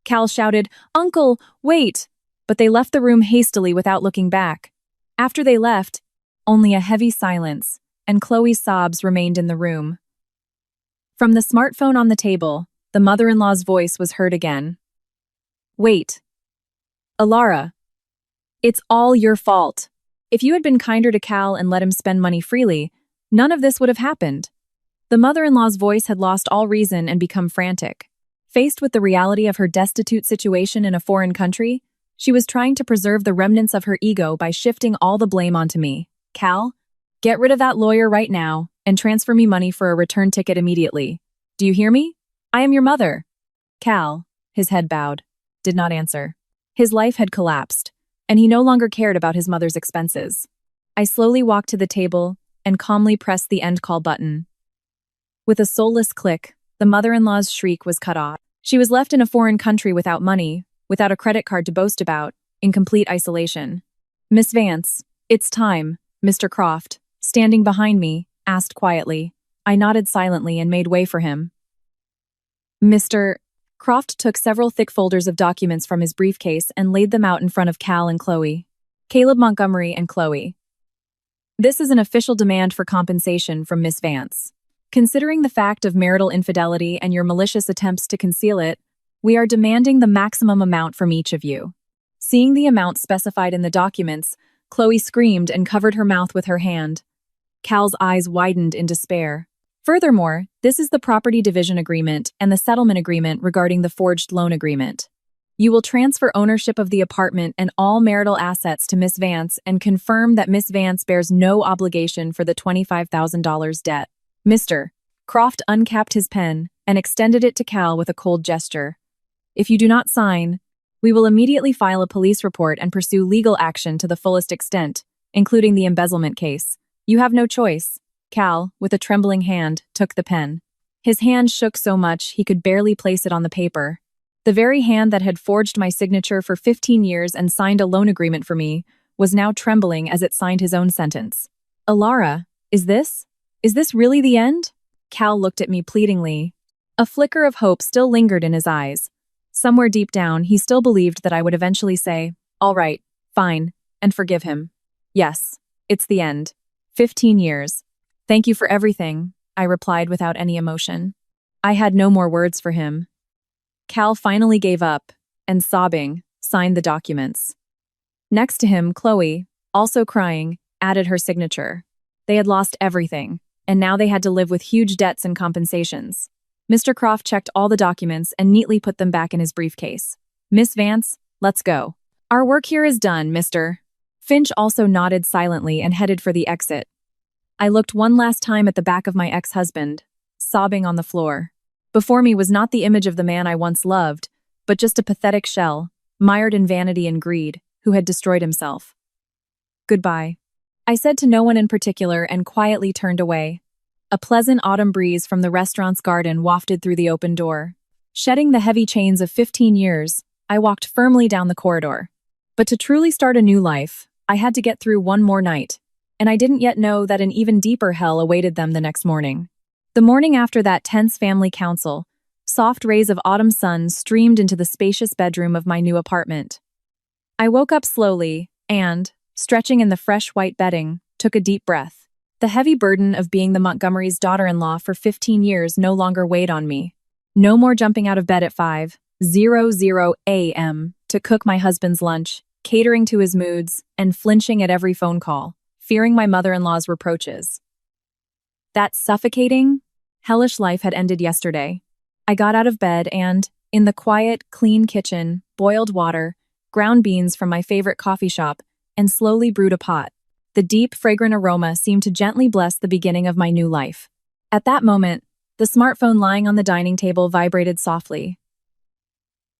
Cal shouted, "Uncle, wait!" But they left the room hastily without looking back. After they left, only a heavy silence, and Chloe's sobs remained in the room. From the smartphone on the table, the mother-in-law's voice was heard again. Wait. Alara. It's all your fault. If you had been kinder to Cal and let him spend money freely, none of this would have happened. The mother-in-law's voice had lost all reason and become frantic. Faced with the reality of her destitute situation in a foreign country, she was trying to preserve the remnants of her ego by shifting all the blame onto me. Cal, get rid of that lawyer right now and transfer me money for a return ticket immediately. Do you hear me? I am your mother. Cal, his head bowed, did not answer. His life had collapsed, and he no longer cared about his mother's expenses. I slowly walked to the table and calmly pressed the end call button. With a soulless click, the mother-in-law's shriek was cut off. She was left in a foreign country without money, without a credit card to boast about, in complete isolation. Miss Vance, it's time, Mr. Croft, standing behind me, asked quietly. I nodded silently and made way for him. Mr. Croft took several thick folders of documents from his briefcase and laid them out in front of Cal and Chloe. Caleb Montgomery and Chloe. This is an official demand for compensation from Miss Vance. Considering the fact of marital infidelity and your malicious attempts to conceal it, we are demanding the maximum amount from each of you. Seeing the amount specified in the documents, Chloe screamed and covered her mouth with her hand. Cal's eyes widened in despair. Furthermore, this is the property division agreement and the settlement agreement regarding the forged loan agreement. You will transfer ownership of the apartment and all marital assets to Miss Vance and confirm that Miss Vance bears no obligation for the $25,000 debt. Mr. Croft uncapped his pen and extended it to Cal with a cold gesture. If you do not sign, we will immediately file a police report and pursue legal action to the fullest extent, including the embezzlement case. You have no choice. Cal, with a trembling hand, took the pen. His hand shook so much he could barely place it on the paper. The very hand that had forged my signature for 15 years and signed a loan agreement for me was now trembling as it signed his own sentence. Alara, is this really the end? Cal looked at me pleadingly. A flicker of hope still lingered in his eyes. Somewhere deep down, he still believed that I would eventually say, all right, fine, and forgive him. Yes, it's the end. 15 years. Thank you for everything, I replied without any emotion. I had no more words for him. Cal finally gave up, and sobbing, signed the documents. Next to him, Chloe, also crying, added her signature. They had lost everything, and now they had to live with huge debts and compensations. Mr. Croft checked all the documents and neatly put them back in his briefcase. Miss Vance, let's go. Our work here is done, Mr. Finch also nodded silently and headed for the exit. I looked one last time at the back of my ex-husband, sobbing on the floor. Before me was not the image of the man I once loved, but just a pathetic shell, mired in vanity and greed, who had destroyed himself. Goodbye. I said to no one in particular and quietly turned away. A pleasant autumn breeze from the restaurant's garden wafted through the open door. Shedding the heavy chains of 15 years, I walked firmly down the corridor. But to truly start a new life, I had to get through one more night, and I didn't yet know that an even deeper hell awaited them the next morning. The morning after that tense family council, soft rays of autumn sun streamed into the spacious bedroom of my new apartment. I woke up slowly and, stretching in the fresh white bedding, took a deep breath. The heavy burden of being the Montgomery's daughter-in-law for 15 years no longer weighed on me. No more jumping out of bed at 5:00 a.m. to cook my husband's lunch, catering to his moods, and flinching at every phone call, fearing my mother-in-law's reproaches. That suffocating, hellish life had ended yesterday. I got out of bed and, in the quiet, clean kitchen, boiled water, ground beans from my favorite coffee shop, and slowly brewed a pot. The deep, fragrant aroma seemed to gently bless the beginning of my new life. At that moment, the smartphone lying on the dining table vibrated softly.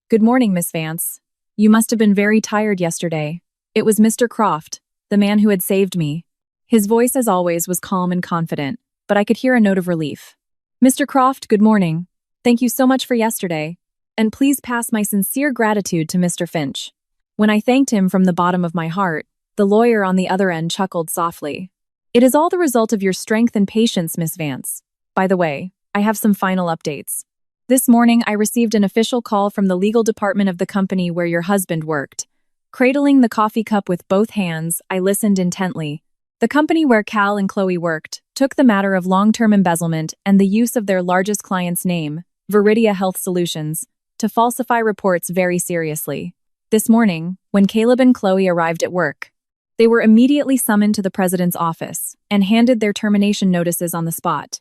"Good morning, Miss Vance. You must have been very tired yesterday." It was Mr. Croft, the man who had saved me. His voice, as always, was calm and confident, but I could hear a note of relief. "Mr. Croft, good morning. Thank you so much for yesterday, and please pass my sincere gratitude to Mr. Finch." When I thanked him from the bottom of my heart, the lawyer on the other end chuckled softly. "It is all the result of your strength and patience, Miss Vance. By the way, I have some final updates. This morning, I received an official call from the legal department of the company where your husband worked. Cradling the coffee cup with both hands, I listened intently. The company where Cal and Chloe worked took the matter of long-term embezzlement and the use of their largest client's name, Viridia Health Solutions, to falsify reports very seriously. This morning, when Caleb and Chloe arrived at work, they were immediately summoned to the president's office and handed their termination notices on the spot.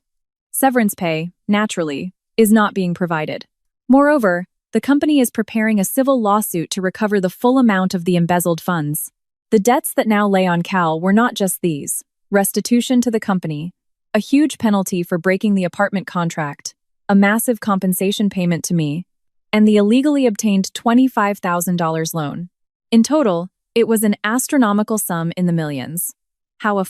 Severance pay, naturally, is not being provided. Moreover, the company is preparing a civil lawsuit to recover the full amount of the embezzled funds. The debts that now lay on Cal were not just these: restitution to the company, a huge penalty for breaking the apartment contract, a massive compensation payment to me, and the illegally obtained $25,000 loan. In total, it was an astronomical sum in the millions. How a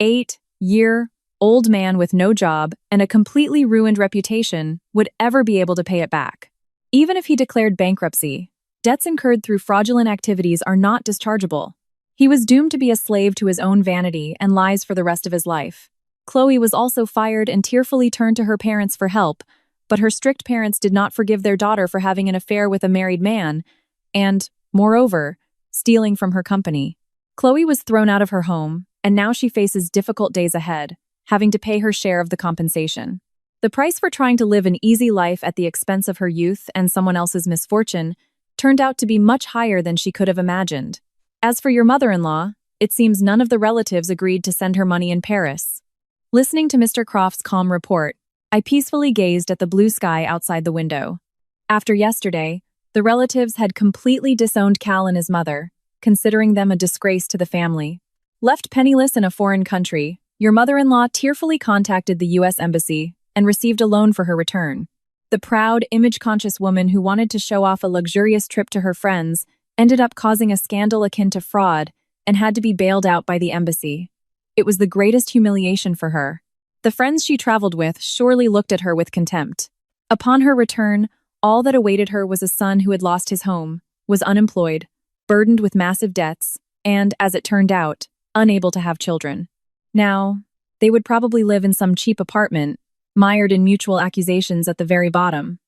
8-year-old man with no job and a completely ruined reputation would ever be able to pay it back. Even if he declared bankruptcy, debts incurred through fraudulent activities are not dischargeable. He was doomed to be a slave to his own vanity and lies for the rest of his life. Chloe was also fired and tearfully turned to her parents for help, but her strict parents did not forgive their daughter for having an affair with a married man and, moreover, stealing from her company. Chloe was thrown out of her home, and now she faces difficult days ahead, having to pay her share of the compensation. The price for trying to live an easy life at the expense of her youth and someone else's misfortune turned out to be much higher than she could have imagined. As for your mother-in-law, it seems none of the relatives agreed to send her money in Paris. Listening to Mr. Croft's calm report, I peacefully gazed at the blue sky outside the window. After yesterday, the relatives had completely disowned Cal and his mother, considering them a disgrace to the family. Left penniless in a foreign country, your mother-in-law tearfully contacted the U.S. Embassy and received a loan for her return. The proud, image-conscious woman who wanted to show off a luxurious trip to her friends ended up causing a scandal akin to fraud and had to be bailed out by the embassy. It was the greatest humiliation for her. The friends she traveled with surely looked at her with contempt. Upon her return, all that awaited her was a son who had lost his home, was unemployed, burdened with massive debts, and, as it turned out, unable to have children. Now, they would probably live in some cheap apartment, mired in mutual accusations at the very bottom.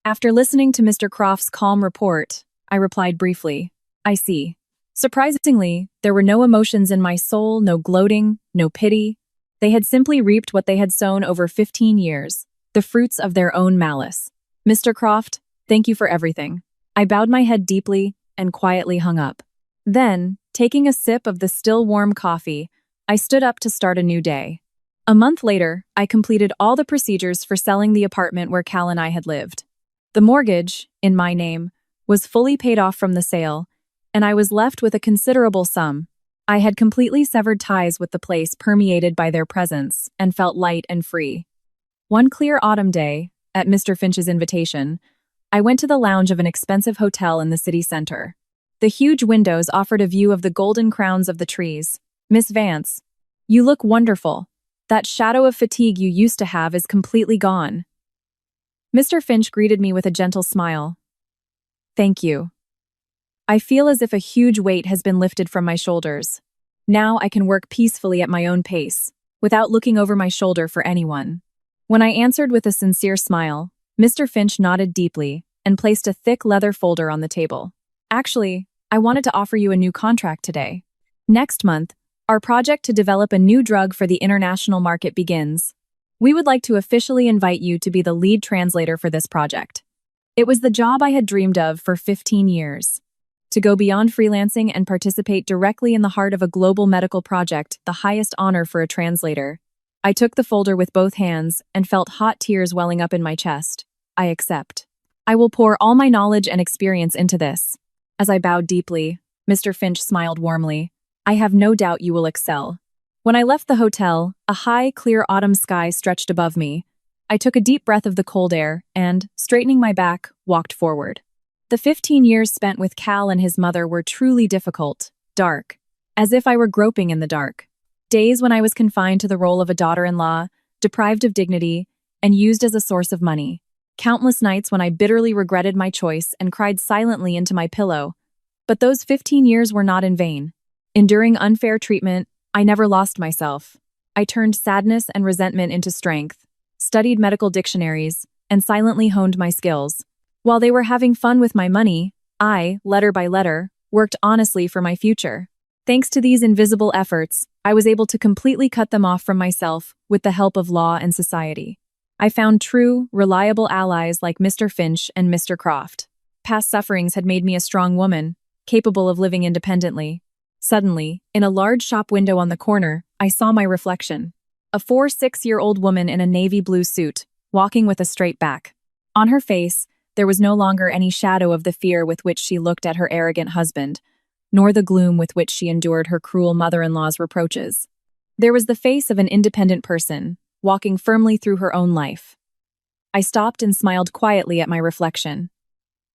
After listening to Mr. Croft's calm report, I replied briefly, "I see." Surprisingly, there were no emotions in my soul, no gloating, no pity. They had simply reaped what they had sown over 15 years, the fruits of their own malice. "Mr. Croft, thank you for everything." I bowed my head deeply and quietly hung up. Then, taking a sip of the still warm coffee, I stood up to start a new day. A month later, I completed all the procedures for selling the apartment where Cal and I had lived. The mortgage, in my name, was fully paid off from the sale, and I was left with a considerable sum. I had completely severed ties with the place permeated by their presence and felt light and free. One clear autumn day, at Mr. Finch's invitation, I went to the lounge of an expensive hotel in the city center. The huge windows offered a view of the golden crowns of the trees. "Miss Vance, you look wonderful. That shadow of fatigue you used to have is completely gone." Mr. Finch greeted me with a gentle smile. "Thank you. I feel as if a huge weight has been lifted from my shoulders. Now I can work peacefully at my own pace, without looking over my shoulder for anyone." When I answered with a sincere smile, Mr. Finch nodded deeply and placed a thick leather folder on the table. "Actually, I wanted to offer you a new contract today. Next month, Our project to develop a new drug for the international market begins. We would like to officially invite you to be the lead translator for this project. It was the job I had dreamed of for 15 years. To go beyond freelancing and participate directly in the heart of a global medical project, the highest honor for a translator. I took the folder with both hands and felt hot tears welling up in my chest. I accept. I will pour all my knowledge and experience into this. As I bowed deeply, Mr. Finch smiled warmly. I have no doubt you will excel. When I left the hotel, a high, clear autumn sky stretched above me. I took a deep breath of the cold air and, straightening my back, walked forward. The 15 years spent with Cal and his mother were truly difficult, dark, as if I were groping in the dark. Days when I was confined to the role of a daughter-in-law, deprived of dignity, and used as a source of money. Countless nights when I bitterly regretted my choice and cried silently into my pillow. But those 15 years were not in vain. Enduring unfair treatment, I never lost myself. I turned sadness and resentment into strength, studied medical dictionaries, and silently honed my skills. While they were having fun with my money, I, letter by letter, worked honestly for my future. Thanks to these invisible efforts, I was able to completely cut them off from myself with the help of law and society. I found true, reliable allies like Mr. Finch and Mr. Croft. Past sufferings had made me a strong woman, capable of living independently. Suddenly, in a large shop window on the corner, I saw my reflection. A 6-year-old woman in a navy blue suit, walking with a straight back. On her face, there was no longer any shadow of the fear with which she looked at her arrogant husband, nor the gloom with which she endured her cruel mother-in-law's reproaches. There was the face of an independent person, walking firmly through her own life. I stopped and smiled quietly at my reflection.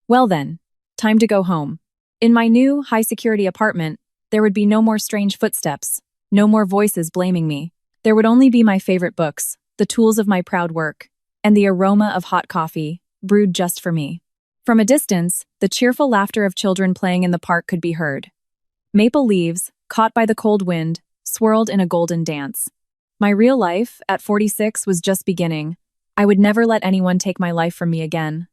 Well then, time to go home. In my new, high-security apartment, there would be no more strange footsteps, no more voices blaming me. There would only be my favorite books, the tools of my proud work, and the aroma of hot coffee, brewed just for me. From a distance, the cheerful laughter of children playing in the park could be heard. Maple leaves, caught by the cold wind, swirled in a golden dance. My real life, at 46, was just beginning. I would never let anyone take my life from me again.